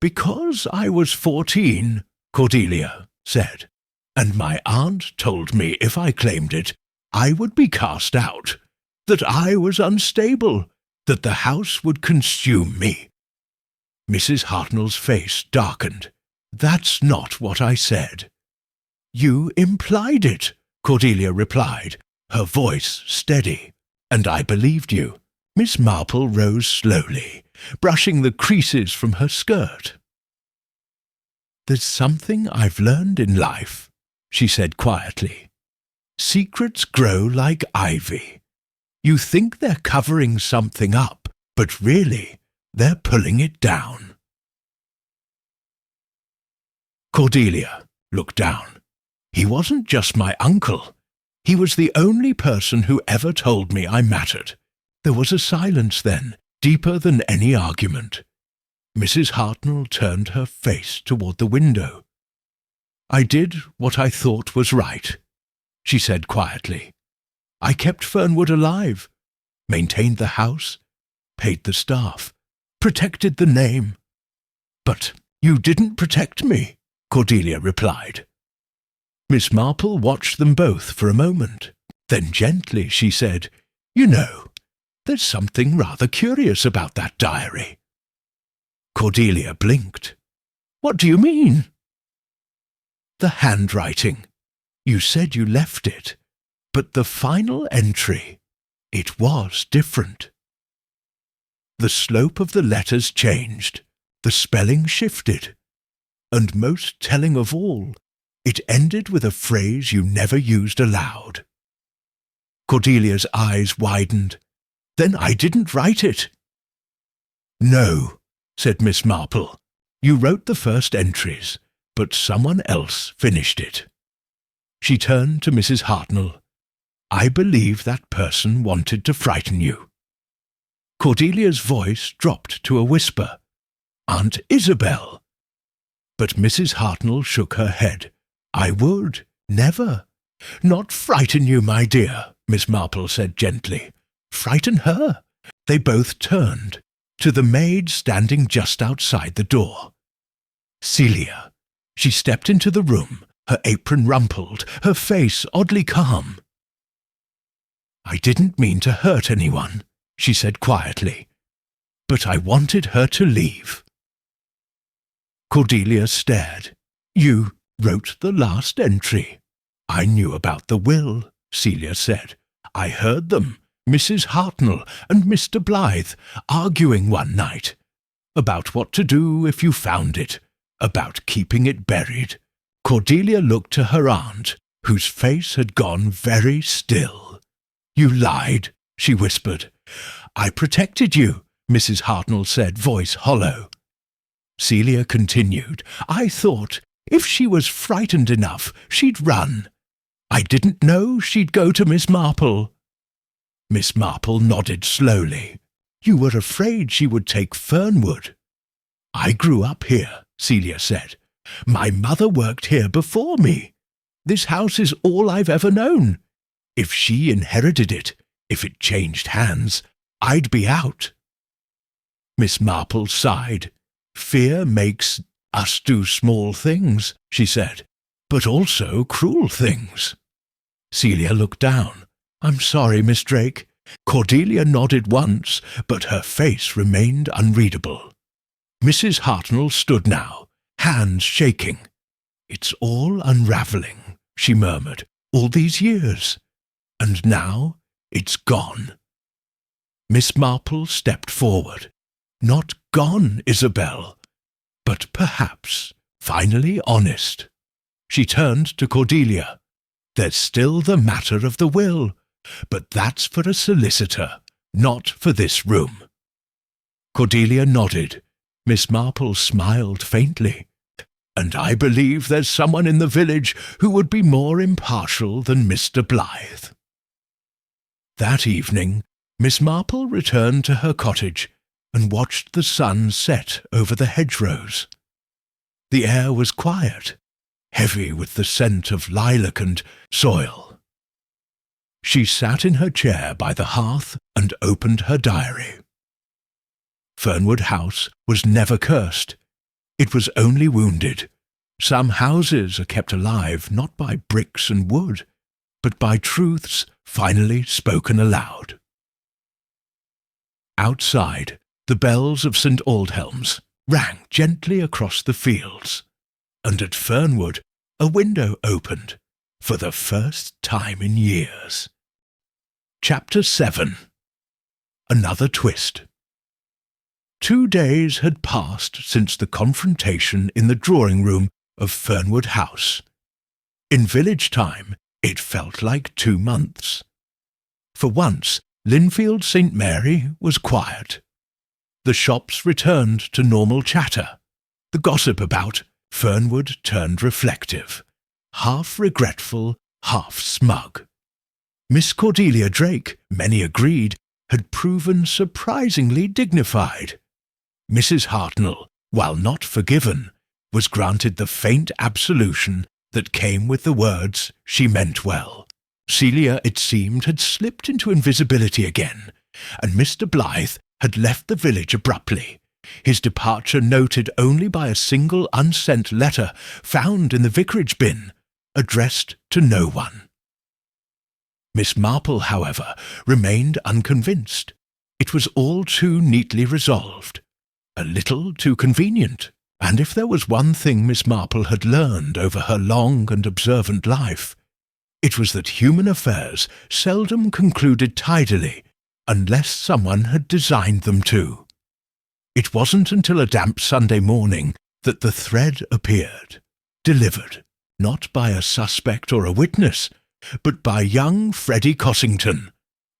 "Because I was 14, Cordelia said, "and my aunt told me if I claimed it, I would be cast out, that I was unstable, that the house would consume me." Mrs. Hartnell's face darkened. "That's not what I said." "You implied it," Cordelia replied, her voice steady, "and I believed you." Miss Marple rose slowly, brushing the creases from her skirt. "There's something I've learned in life," she said quietly. "Secrets grow like ivy. You think they're covering something up, but really, they're pulling it down." Cordelia looked down. "He wasn't just my uncle. He was the only person who ever told me I mattered." There was a silence then, deeper than any argument. Mrs. Hartnell turned her face toward the window. "I did what I thought was right," she said quietly. "I kept Fernwood alive, maintained the house, paid the staff, protected the name." "But you didn't protect me," Cordelia replied. Miss Marple watched them both for a moment. Then gently she said, "You know, there's something rather curious about that diary." Cordelia blinked. "What do you mean?" "The handwriting. You said you left it, but the final entry, it was different. The slope of the letters changed, the spelling shifted, and most telling of all, it ended with a phrase you never used aloud." Cordelia's eyes widened. "Then I didn't write it." "No," said Miss Marple. "You wrote the first entries, but someone else finished it." She turned to Mrs. Hartnell. "I believe that person wanted to frighten you." Cordelia's voice dropped to a whisper. "Aunt Isabel." But Mrs. Hartnell shook her head. "I would, never. Not frighten you, my dear," Miss Marple said gently. "Frighten her." They both turned to the maid standing just outside the door. Celia. She stepped into the room, her apron rumpled, her face oddly calm. "I didn't mean to hurt anyone," she said quietly, "but I wanted her to leave." Cordelia stared. "You wrote the last entry." "I knew about the will," Celia said. "I heard them, Mrs. Hartnell and Mr. Blythe, arguing one night about what to do if you found it, about keeping it buried." Cordelia looked to her aunt, whose face had gone very still. "You lied," she whispered. "I protected you," Mrs. Hartnell said, voice hollow. Celia continued, "I thought if she was frightened enough, she'd run. I didn't know she'd go to Miss Marple." Miss Marple nodded slowly. "You were afraid she would take Fernwood." "I grew up here," Celia said. "My mother worked here before me. This house is all I've ever known. If she inherited it, if it changed hands, I'd be out." Miss Marple sighed. "Fear makes us do small things," she said, "but also cruel things." Celia looked down. "I'm sorry, Miss Drake." Cordelia nodded once, but her face remained unreadable. Mrs. Hartnell stood now, hands shaking. "It's all unravelling," she murmured, "all these years. And now it's gone." Miss Marple stepped forward. "Not gone, Isabel, but perhaps finally honest." She turned to Cordelia. "There's still the matter of the will, but that's for a solicitor, not for this room." Cordelia nodded. Miss Marple smiled faintly. "And I believe there's someone in the village who would be more impartial than Mr. Blythe." That evening, Miss Marple returned to her cottage and watched the sun set over the hedgerows. The air was quiet, heavy with the scent of lilac and soil. She sat in her chair by the hearth and opened her diary. Fernwood House was never cursed. It was only wounded. Some houses are kept alive not by bricks and wood, but by truths finally spoken aloud. Outside, the bells of St. Aldhelm's rang gently across the fields, and at Fernwood a window opened for the first time in years. Chapter 7. Another twist. 2 days had passed since the confrontation in the drawing-room of Fernwood House. In village time, it felt like 2 months. For once, Linfield St. Mary was quiet. The shops returned to normal chatter. The gossip about Fernwood turned reflective, half regretful, half smug. Miss Cordelia Drake, many agreed, had proven surprisingly dignified. Mrs. Hartnell, while not forgiven, was granted the faint absolution that came with the words, "She meant well." Celia, it seemed, had slipped into invisibility again, and Mr. Blythe had left the village abruptly, his departure noted only by a single unsent letter found in the vicarage bin, addressed to no one. Miss Marple, however, remained unconvinced. It was all too neatly resolved, a little too convenient, and if there was one thing Miss Marple had learned over her long and observant life, it was that human affairs seldom concluded tidily unless someone had designed them to. It wasn't until a damp Sunday morning that the thread appeared, delivered, not by a suspect or a witness, but by young Freddie Cossington,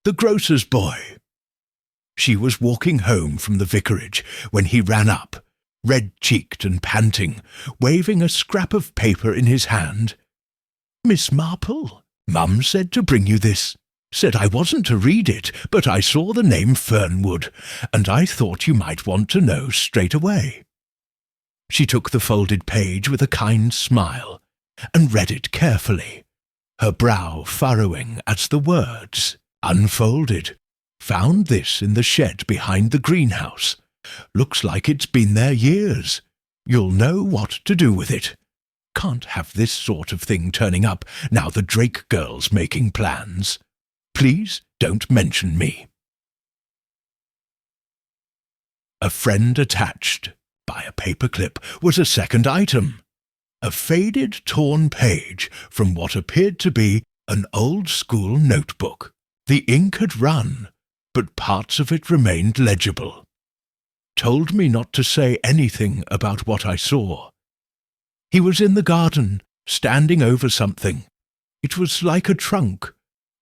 the grocer's boy. She was walking home from the vicarage when he ran up, red-cheeked and panting, waving a scrap of paper in his hand. "Miss Marple, Mum said to bring you this. Said I wasn't to read it, but I saw the name Fernwood, and I thought you might want to know straight away." She took the folded page with a kind smile, and read it carefully, her brow furrowing as the words, unfolded. "Found this in the shed behind the greenhouse. Looks like it's been there years. You'll know what to do with it. Can't have this sort of thing turning up now the Drake girl's making plans. Please don't mention me." A friend attached, by a paperclip, was a second item. A faded, torn page from what appeared to be an old-school notebook. The ink had run, but parts of it remained legible. Told me not to say anything about what I saw. He was in the garden, standing over something. It was like a trunk,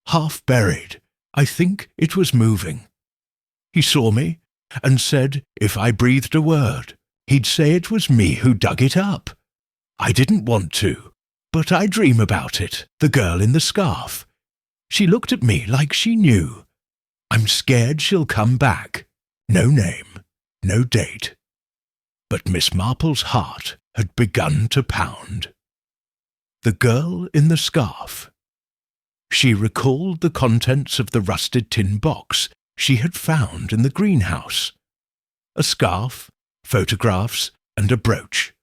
half buried. I think it was moving. He saw me, and said if I breathed a word, he'd say it was me who dug it up. I didn't want to, but I dream about it, the girl in the scarf. She looked at me like she knew. I'm scared she'll come back. No name, no date. But Miss Marple's heart had begun to pound. The girl in the scarf. She recalled the contents of the rusted tin box she had found in the greenhouse. A scarf, photographs, and a brooch.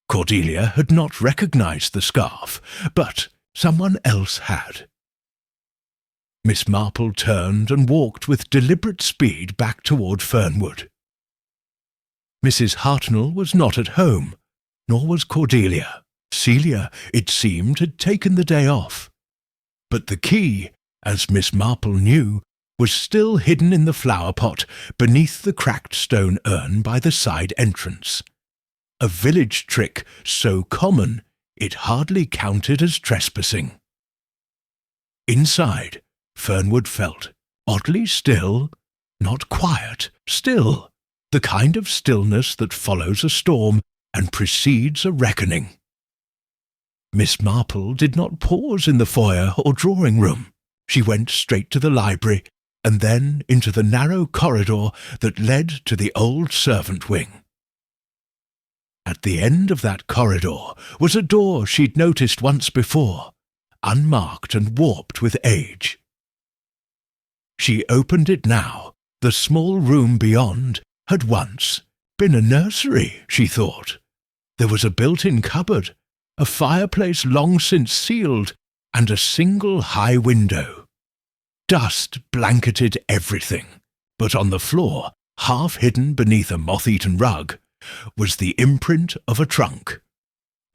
Cordelia had not recognized the scarf, but someone else had. Miss Marple turned and walked with deliberate speed back toward Fernwood. Mrs. Hartnell was not at home, nor was Cordelia. Celia, it seemed, had taken the day off. But the key, as Miss Marple knew, was still hidden in the flower pot beneath the cracked stone urn by the side entrance. A village trick so common it hardly counted as trespassing. Inside, Fernwood felt oddly still, not quiet, still, the kind of stillness that follows a storm and precedes a reckoning. Miss Marple did not pause in the foyer or drawing room. She went straight to the library and then into the narrow corridor that led to the old servant wing. At the end of that corridor was a door she'd noticed once before, unmarked and warped with age. She opened it now. The small room beyond had once been a nursery, she thought. There was a built-in cupboard, a fireplace long since sealed, and a single high window. Dust blanketed everything, but on the floor, half hidden beneath a moth-eaten rug, was the imprint of a trunk.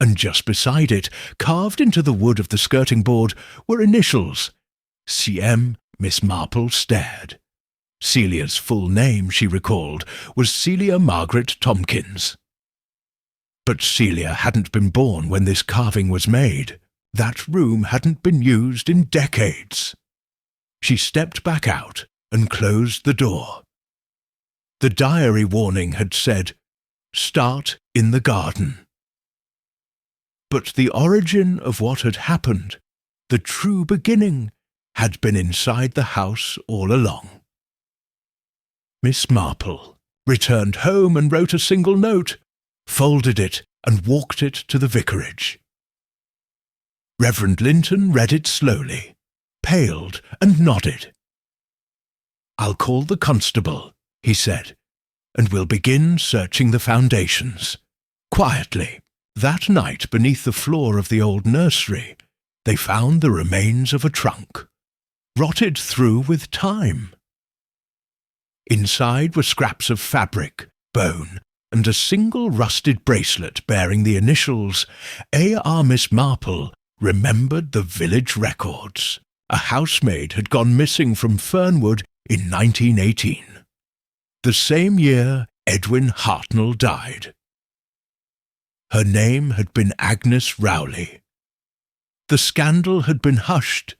And just beside it, carved into the wood of the skirting board, were initials. C.M. Miss Marple stared. Celia's full name, she recalled, was Celia Margaret Tompkins. But Celia hadn't been born when this carving was made. That room hadn't been used in decades. She stepped back out and closed the door. The diary warning had said, "Start in the garden." But the origin of what had happened, the true beginning, had been inside the house all along. Miss Marple returned home and wrote a single note, folded it and walked it to the vicarage. Reverend Linton read it slowly, paled and nodded. "I'll call the constable," he said, "and we'll begin searching the foundations." Quietly, that night beneath the floor of the old nursery, they found the remains of a trunk, rotted through with time. Inside were scraps of fabric, bone, and a single rusted bracelet bearing the initials A.R. Miss Marple remembered the village records. A housemaid had gone missing from Fernwood in 1918. The same year Edwin Hartnell died. Her name had been Agnes Rowley. The scandal had been hushed,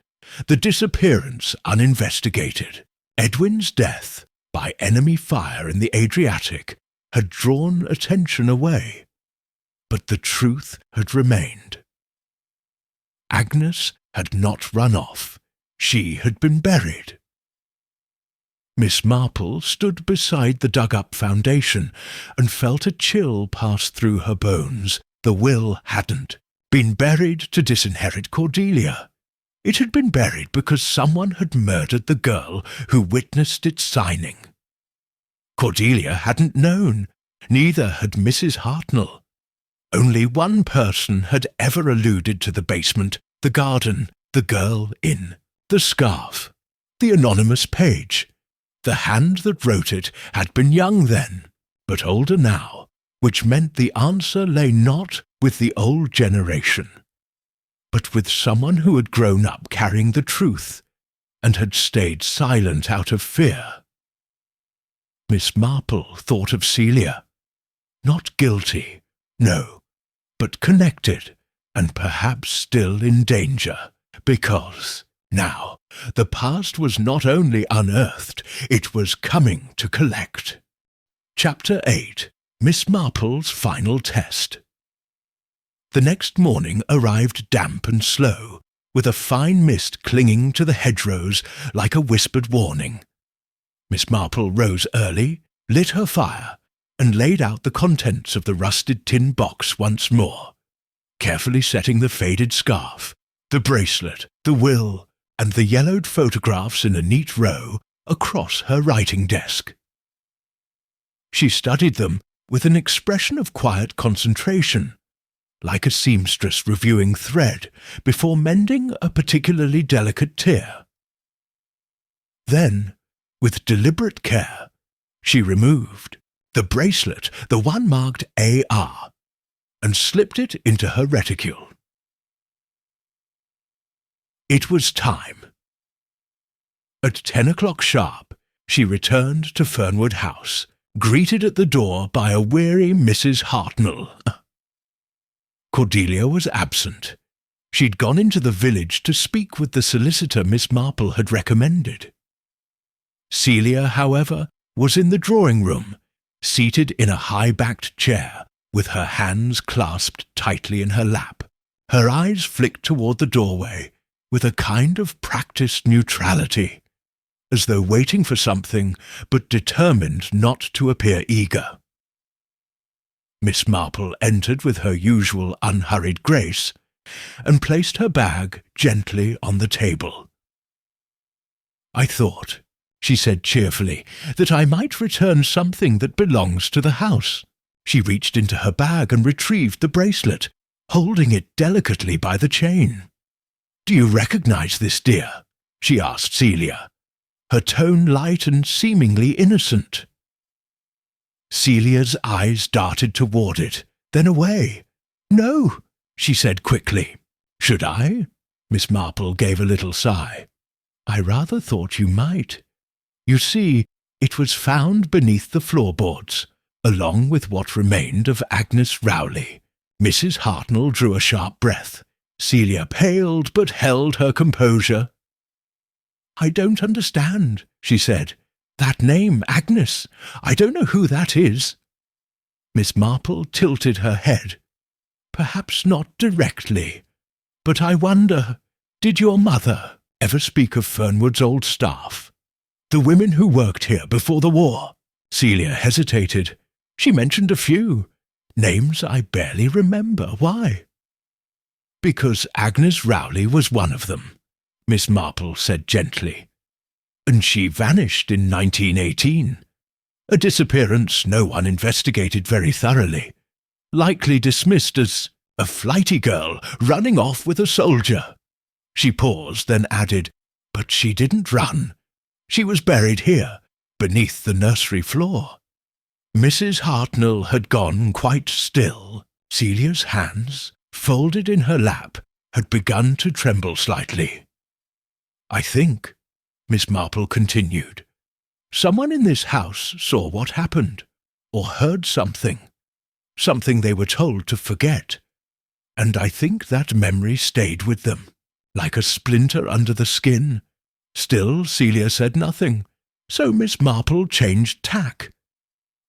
the disappearance uninvestigated. Edwin's death, by enemy fire in the Adriatic, had drawn attention away, but the truth had remained. Agnes had not run off. She had been buried. Miss Marple stood beside the dug-up foundation and felt a chill pass through her bones. The will hadn't been buried to disinherit Cordelia. It had been buried because someone had murdered the girl who witnessed its signing. Cordelia hadn't known, neither had Mrs. Hartnell. Only one person had ever alluded to the basement, the garden, the girl in, the scarf, the anonymous page. The hand that wrote it had been young then, but older now, which meant the answer lay not with the old generation, but with someone who had grown up carrying the truth and had stayed silent out of fear. Miss Marple thought of Celia. Not guilty, no, but connected, and perhaps still in danger, because, now, the past was not only unearthed, it was coming to collect. Chapter 8. Miss Marple's Final Test. The next morning arrived damp and slow, with a fine mist clinging to the hedgerows like a whispered warning. Miss Marple rose early, lit her fire, and laid out the contents of the rusted tin box once more, carefully setting the faded scarf, the bracelet, the will, and the yellowed photographs in a neat row across her writing desk. She studied them with an expression of quiet concentration, like a seamstress reviewing thread before mending a particularly delicate tear. Then, with deliberate care, she removed the bracelet, the one marked A.R., and slipped it into her reticule. It was time. At 10 o'clock sharp, she returned to Fernwood House, greeted at the door by a weary Mrs. Hartnell. Cordelia was absent. She'd gone into the village to speak with the solicitor Miss Marple had recommended. Celia, however, was in the drawing-room, seated in a high-backed chair, with her hands clasped tightly in her lap. Her eyes flicked toward the doorway, with a kind of practised neutrality, as though waiting for something, but determined not to appear eager. Miss Marple entered with her usual unhurried grace, and placed her bag gently on the table. "I thought," she said cheerfully, "that I might return something that belongs to the house." She reached into her bag and retrieved the bracelet, holding it delicately by the chain. "Do you recognize this, dear?" she asked Celia, her tone light and seemingly innocent. Celia's eyes darted toward it, then away. "No," she said quickly. "Should I?" Miss Marple gave a little sigh. "I rather thought you might. You see, it was found beneath the floorboards, along with what remained of Agnes Rowley." Mrs. Hartnell drew a sharp breath. Celia paled but held her composure. "I don't understand," she said. "That name, Agnes, I don't know who that is." Miss Marple tilted her head. "Perhaps not directly, but I wonder, did your mother ever speak of Fernwood's old staff? The women who worked here before the war?" Celia hesitated. She mentioned a few. Names I barely remember. Why? Because Agnes Rowley was one of them, Miss Marple said gently. And she vanished in 1918. A disappearance no one investigated very thoroughly. Likely dismissed as a flighty girl running off with a soldier. She paused, then added, but she didn't run. She was buried here, beneath the nursery floor. Mrs. Hartnell had gone quite still. Celia's hands, folded in her lap, had begun to tremble slightly. I think, Miss Marple continued, someone in this house saw what happened, or heard something they were told to forget, and I think that memory stayed with them, like a splinter under the skin. Still, Celia said nothing, so Miss Marple changed tack.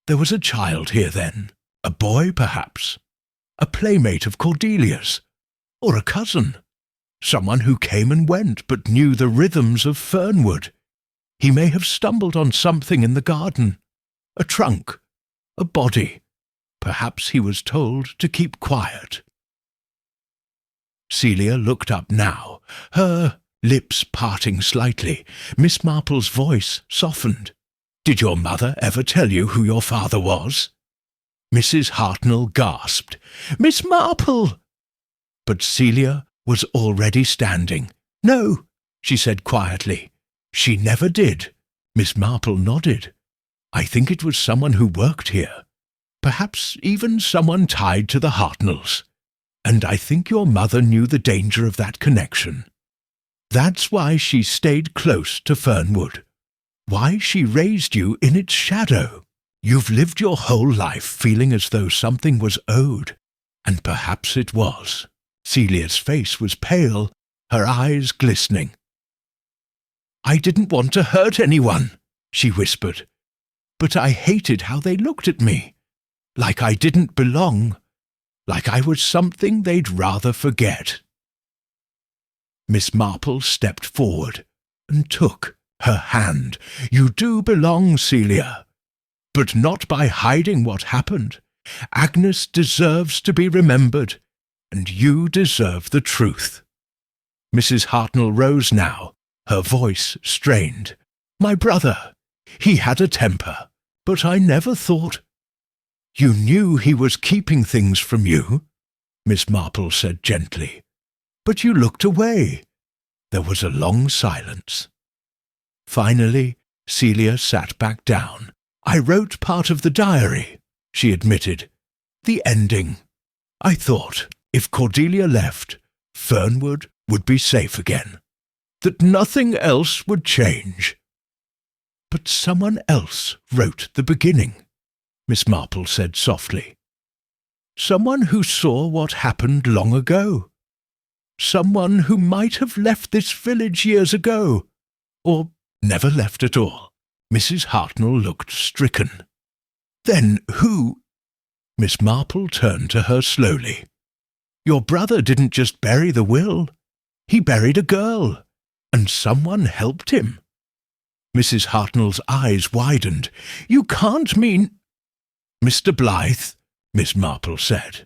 There was a child here then, a boy perhaps, a playmate of Cordelia's, or a cousin, someone who came and went but knew the rhythms of Fernwood. He may have stumbled on something in the garden, a trunk, a body. Perhaps he was told to keep quiet. Celia looked up now, her lips parting slightly. Miss Marple's voice softened. Did your mother ever tell you who your father was? Mrs. Hartnell gasped. Miss Marple! But Celia was already standing. No, she said quietly. She never did. Miss Marple nodded. I think it was someone who worked here. Perhaps even someone tied to the Hartnells. And I think your mother knew the danger of that connection. That's why she stayed close to Fernwood. Why she raised you in its shadow. You've lived your whole life feeling as though something was owed, and perhaps it was. Celia's face was pale, her eyes glistening. I didn't want to hurt anyone, she whispered, but I hated how they looked at me, like I didn't belong, like I was something they'd rather forget. Miss Marple stepped forward and took her hand. You do belong, Celia, but not by hiding what happened. Agnes deserves to be remembered, and you deserve the truth. Mrs. Hartnell rose now, her voice strained. My brother, he had a temper, but I never thought— You knew he was keeping things from you, Miss Marple said gently, but you looked away. There was a long silence. Finally, Celia sat back down. I wrote part of the diary, she admitted. The ending. I thought, if Cordelia left, Fernwood would be safe again, that nothing else would change. But someone else wrote the beginning, Miss Marple said softly. Someone who saw what happened long ago. Someone who might have left this village years ago, or never left at all. Mrs. Hartnell looked stricken. Then who— Miss Marple turned to her slowly. Your brother didn't just bury the will. He buried a girl, and someone helped him. Mrs. Hartnell's eyes widened. You can't mean— Mr. Blythe, Miss Marple said.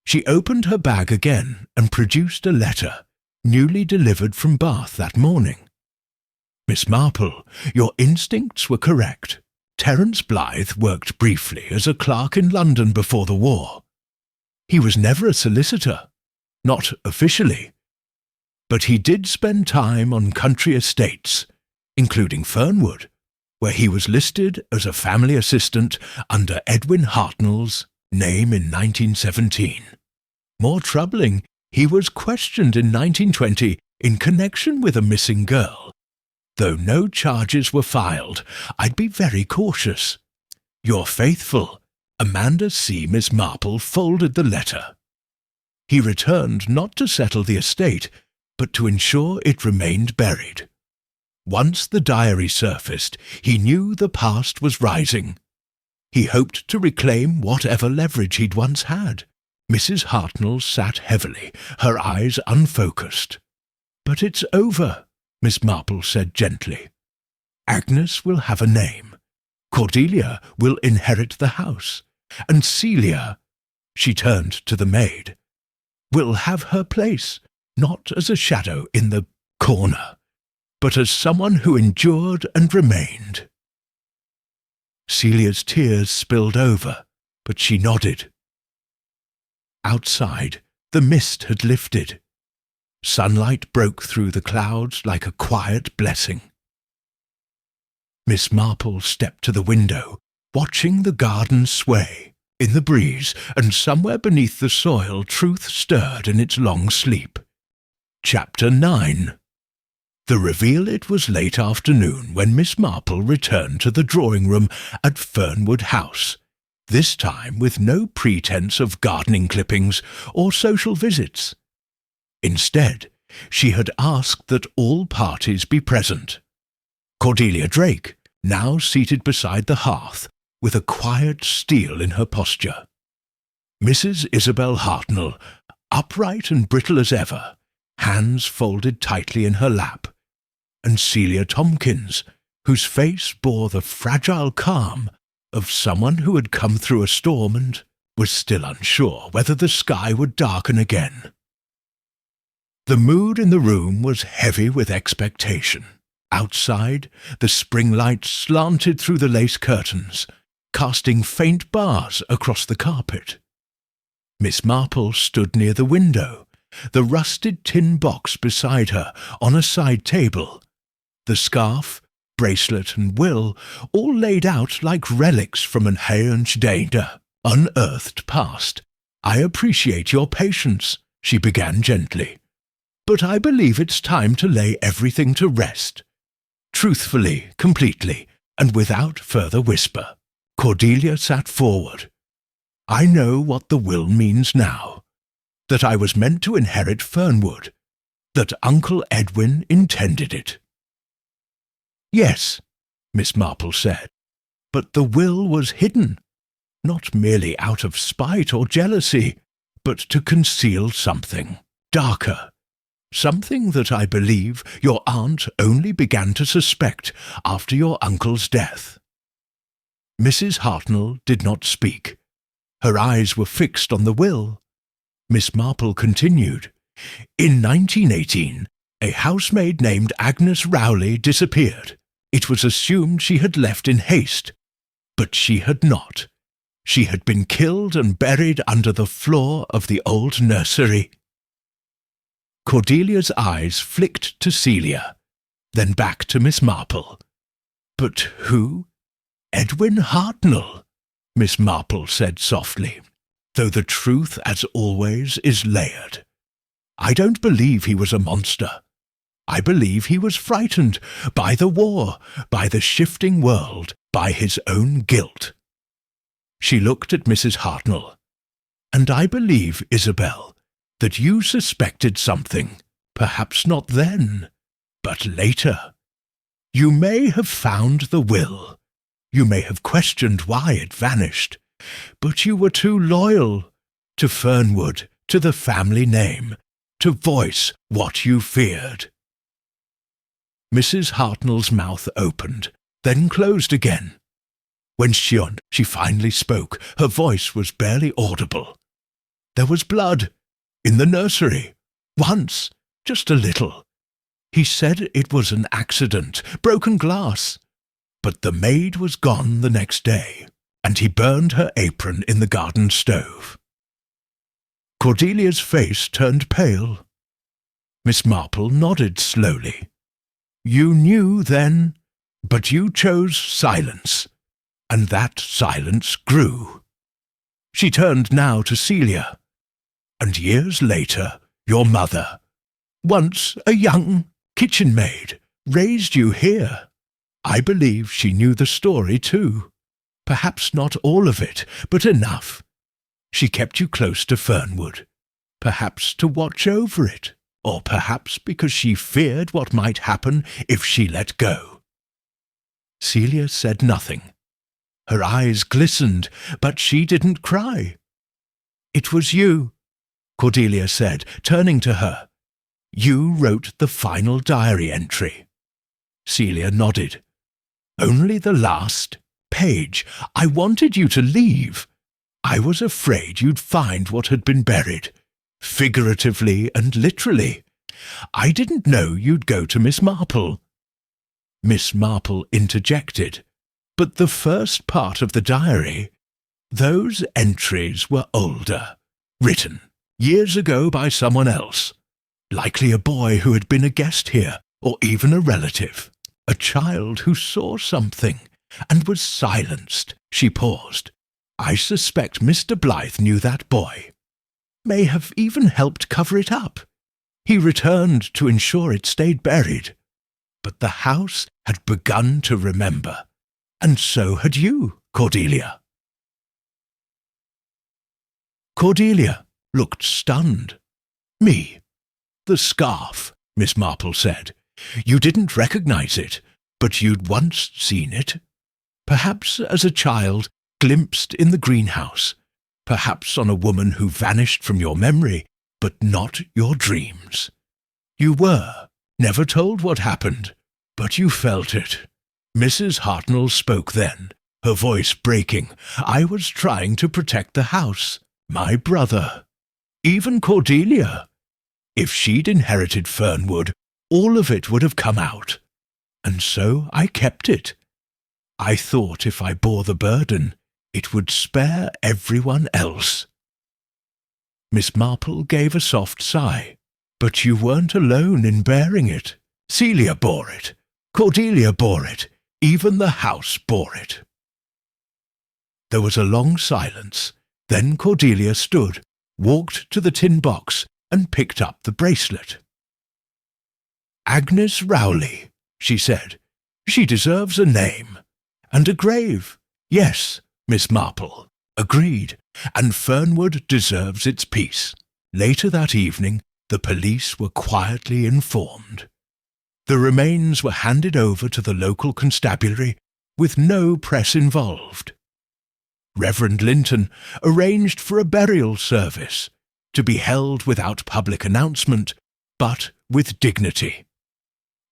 She opened her bag again and produced a letter, newly delivered from Bath that morning. Miss Marple, your instincts were correct. Terence Blythe worked briefly as a clerk in London before the war. He was never a solicitor, not officially, but he did spend time on country estates, including Fernwood, where he was listed as a family assistant under Edwin Hartnell's name in 1917. More troubling, he was questioned in 1920 in connection with a missing girl. Though no charges were filed, I'd be very cautious. Your faithful, Amanda C. Miss Marple folded the letter. He returned not to settle the estate, but to ensure it remained buried. Once the diary surfaced, he knew the past was rising. He hoped to reclaim whatever leverage he'd once had. Mrs. Hartnell sat heavily, her eyes unfocused. But it's over, Miss Marple said gently. Agnes will have a name, Cordelia will inherit the house, and Celia," she turned to the maid, "will have her place, not as a shadow in the corner, but as someone who endured and remained." Celia's tears spilled over, but she nodded. Outside, the mist had lifted. Sunlight broke through the clouds like a quiet blessing. Miss Marple stepped to the window, watching the garden sway. In the breeze, and somewhere beneath the soil, truth stirred in its long sleep. Chapter 9. The reveal. It was late afternoon when Miss Marple returned to the drawing-room at Fernwood House, this time with no pretence of gardening clippings or social visits. Instead, she had asked that all parties be present. Cordelia Drake, now seated beside the hearth, with a quiet steel in her posture. Mrs. Isabel Hartnell, upright and brittle as ever, hands folded tightly in her lap, and Celia Tompkins, whose face bore the fragile calm of someone who had come through a storm and was still unsure whether the sky would darken again. The mood in the room was heavy with expectation. Outside, the spring light slanted through the lace curtains, casting faint bars across the carpet. Miss Marple stood near the window, the rusted tin box beside her on a side table, the scarf, bracelet and will all laid out like relics from an Heonch Dada, unearthed past. "I appreciate your patience," she began gently, "but I believe it's time to lay everything to rest." Truthfully, completely, and without further whisper, Cordelia sat forward. "I know what the will means now. That I was meant to inherit Fernwood. That Uncle Edwin intended it." "Yes," Miss Marple said, "but the will was hidden, not merely out of spite or jealousy, but to conceal something darker. Something that I believe your aunt only began to suspect after your uncle's death." Mrs. Hartnell did not speak. Her eyes were fixed on the will. Miss Marple continued, "In 1918, a housemaid named Agnes Rowley disappeared. It was assumed she had left in haste, but she had not. She had been killed and buried under the floor of the old nursery." Cordelia's eyes flicked to Celia, then back to Miss Marple. "But who?" "Edwin Hartnell," Miss Marple said softly, "though the truth, as always, is layered. I don't believe he was a monster. I believe he was frightened by the war, by the shifting world, by his own guilt." She looked at Mrs. Hartnell. "And I believe, Isabel, that you suspected something, perhaps not then, but later. You may have found the will. You may have questioned why it vanished, but you were too loyal to Fernwood, to the family name, to voice what you feared." Mrs. Hartnell's mouth opened, then closed again. When she finally spoke, her voice was barely audible. "There was blood in the nursery. Once, just a little. He said it was an accident, broken glass. But the maid was gone the next day, and he burned her apron in the garden stove." Cordelia's face turned pale. Miss Marple nodded slowly. "You knew then, but you chose silence, and that silence grew." She turned now to Celia. "And years later, your mother, once a young kitchen maid, raised you here. I believe she knew the story too. Perhaps not all of it, but enough. She kept you close to Fernwood, perhaps to watch over it, or perhaps because she feared what might happen if she let go." Celia said nothing. Her eyes glistened, but she didn't cry. "It was you," Cordelia said, turning to her. "You wrote the final diary entry." Celia nodded. "Only the last?" Paige, I wanted you to leave. I was afraid you'd find what had been buried, figuratively and literally. I didn't know you'd go to Miss Marple." Miss Marple interjected, "But the first part of the diary, those entries were older, written years ago by someone else, likely a boy who had been a guest here, or even a relative, a child who saw something and was silenced." She paused. "I suspect Mr. Blythe knew that boy. May have even helped cover it up. He returned to ensure it stayed buried. But the house had begun to remember, and so had you, Cordelia." Cordelia looked stunned. "Me? The scarf," Miss Marple said. "You didn't recognize it, but you'd once seen it. Perhaps as a child, glimpsed in the greenhouse. Perhaps on a woman who vanished from your memory, but not your dreams. You were never told what happened, but you felt it." Mrs. Hartnell spoke then, her voice breaking. "I was trying to protect the house, my brother, even Cordelia. If she'd inherited Fernwood, all of it would have come out. And so I kept it. I thought if I bore the burden, it would spare everyone else." Miss Marple gave a soft sigh. "But you weren't alone in bearing it. Celia bore it. Cordelia bore it. Even the house bore it." There was a long silence. Then Cordelia stood, walked to the tin box, and picked up the bracelet. "Agnes Rowley," she said. "She deserves a name. And a grave. Yes, Miss Marple. Agreed. And Fernwood deserves its peace." Later that evening, the police were quietly informed. The remains were handed over to the local constabulary with no press involved. Reverend Linton arranged for a burial service, to be held without public announcement, but with dignity.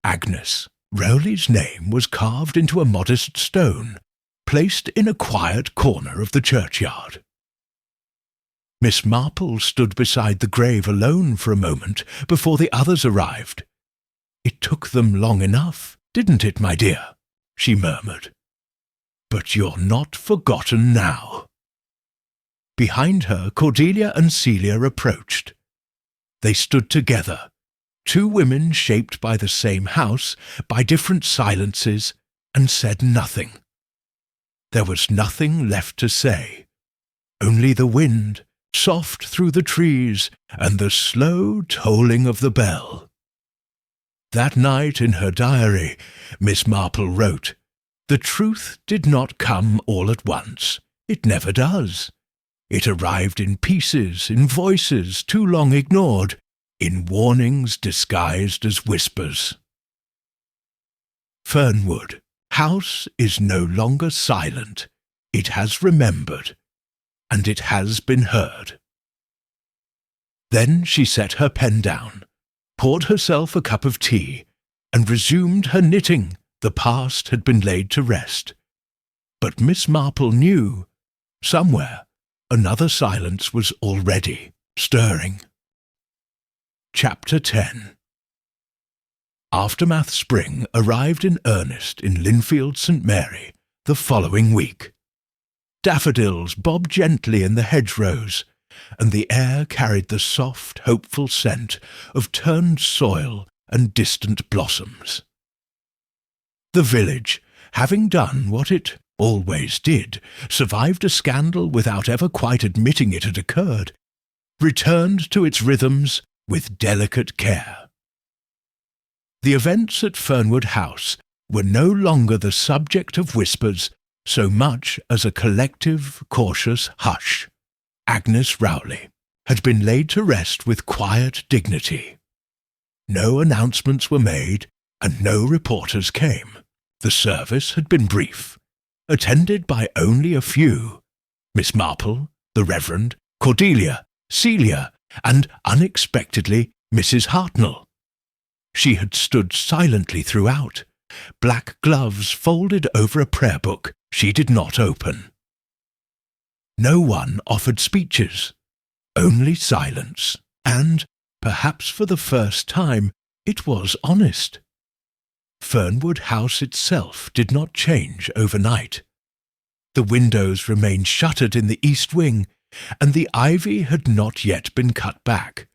Agnes Rowley's name was carved into a modest stone, placed in a quiet corner of the churchyard. Miss Marple stood beside the grave alone for a moment before the others arrived. "It took them long enough, didn't it, my dear?" she murmured. "But you're not forgotten now." Behind her, Cordelia and Celia approached. They stood together, two women shaped by the same house, by different silences, and said nothing. There was nothing left to say, only the wind, soft through the trees, and the slow tolling of the bell. That night in her diary, Miss Marple wrote, "The truth did not come all at once. It never does. It arrived in pieces, in voices too long ignored, in warnings disguised as whispers." Fernwood House is no longer silent. It has remembered, and it has been heard. Then she set her pen down, poured herself a cup of tea, and resumed her knitting. The past had been laid to rest. But Miss Marple knew, somewhere, another silence was already stirring. Chapter 10. Aftermath Spring arrived in earnest in Linfield St. Mary the following week. Daffodils bobbed gently in the hedgerows, and the air carried the soft, hopeful scent of turned soil and distant blossoms. The village, having done what it always did, survived a scandal without ever quite admitting it had occurred, returned to its rhythms with delicate care. The events at Fernwood House were no longer the subject of whispers so much as a collective, cautious hush. Agnes Rowley had been laid to rest with quiet dignity. No announcements were made, and no reporters came. The service had been brief, attended by only a few: Miss Marple, the Reverend, Cordelia, Celia, and, unexpectedly, Mrs. Hartnell. She had stood silently throughout, black gloves folded over a prayer book she did not open. No one offered speeches, only silence, and, perhaps for the first time, it was honest. Fernwood House itself did not change overnight. The windows remained shuttered in the east wing, and the ivy had not yet been cut back,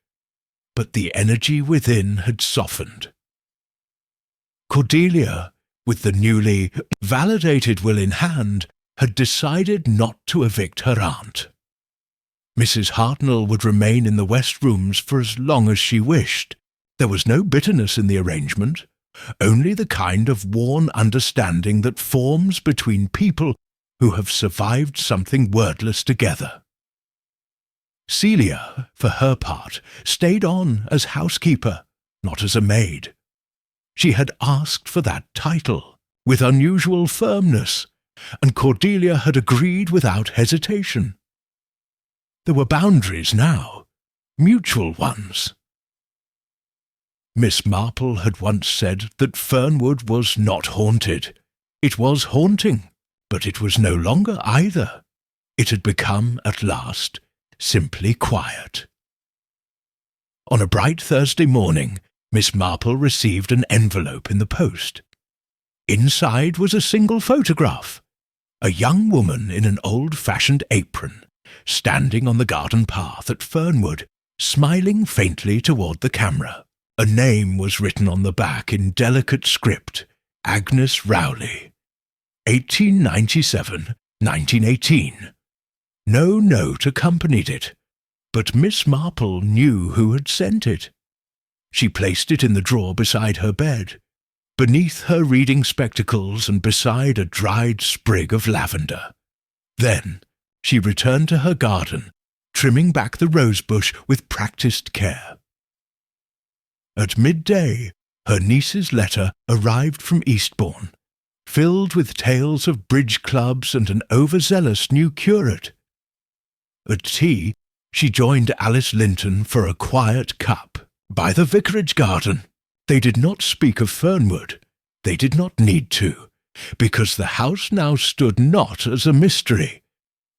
but the energy within had softened. Cordelia, with the newly validated will in hand, had decided not to evict her aunt. Mrs. Hartnell would remain in the West Rooms for as long as she wished. There was no bitterness in the arrangement, only the kind of worn understanding that forms between people who have survived something wordless together. Celia, for her part, stayed on as housekeeper, not as a maid. She had asked for that title, with unusual firmness, and Cordelia had agreed without hesitation. There were boundaries now, mutual ones. Miss Marple had once said that Fernwood was not haunted. It was haunting, but it was no longer either. It had become, at last, simply quiet. On a bright Thursday morning, Miss Marple received an envelope in the post. Inside was a single photograph. A young woman in an old-fashioned apron, standing on the garden path at Fernwood, smiling faintly toward the camera. A name was written on the back in delicate script, Agnes Rowley, 1897-1918. No note accompanied it, but Miss Marple knew who had sent it. She placed it in the drawer beside her bed, beneath her reading spectacles and beside a dried sprig of lavender. Then she returned to her garden, trimming back the rosebush with practised care. At midday, her niece's letter arrived from Eastbourne, filled with tales of bridge clubs and an overzealous new curate. At tea, she joined Alice Linton for a quiet cup by the vicarage garden. They did not speak of Fernwood. They did not need to, because the house now stood not as a mystery,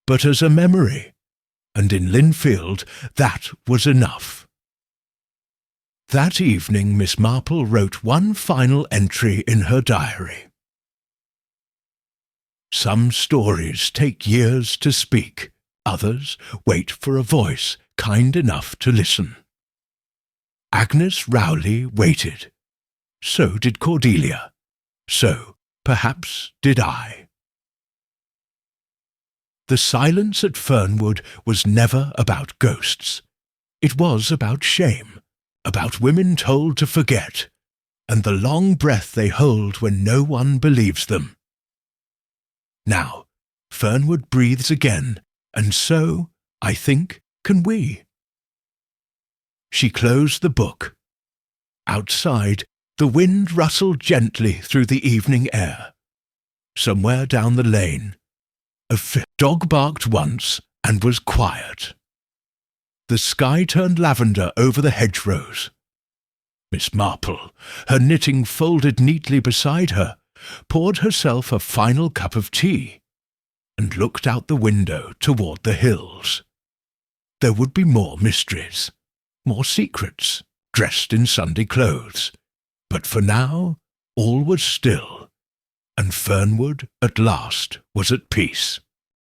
but as a memory, and in Linfield that was enough. That evening Miss Marple wrote one final entry in her diary. Some stories take years to speak, others wait for a voice kind enough to listen. Agnes Rowley waited. So did Cordelia. So, perhaps, did I. The silence at Fernwood was never about ghosts. It was about shame, about women told to forget, and the long breath they hold when no one believes them. Now, Fernwood breathes again, and so, I think, can we. She closed the book. Outside, the wind rustled gently through the evening air. Somewhere down the lane, a dog barked once and was quiet. The sky turned lavender over the hedgerows. Miss Marple, her knitting folded neatly beside her, poured herself a final cup of tea, and looked out the window toward the hills. There would be more mysteries, more secrets, dressed in Sunday clothes, but for now all was still, and Fernwood at last was at peace.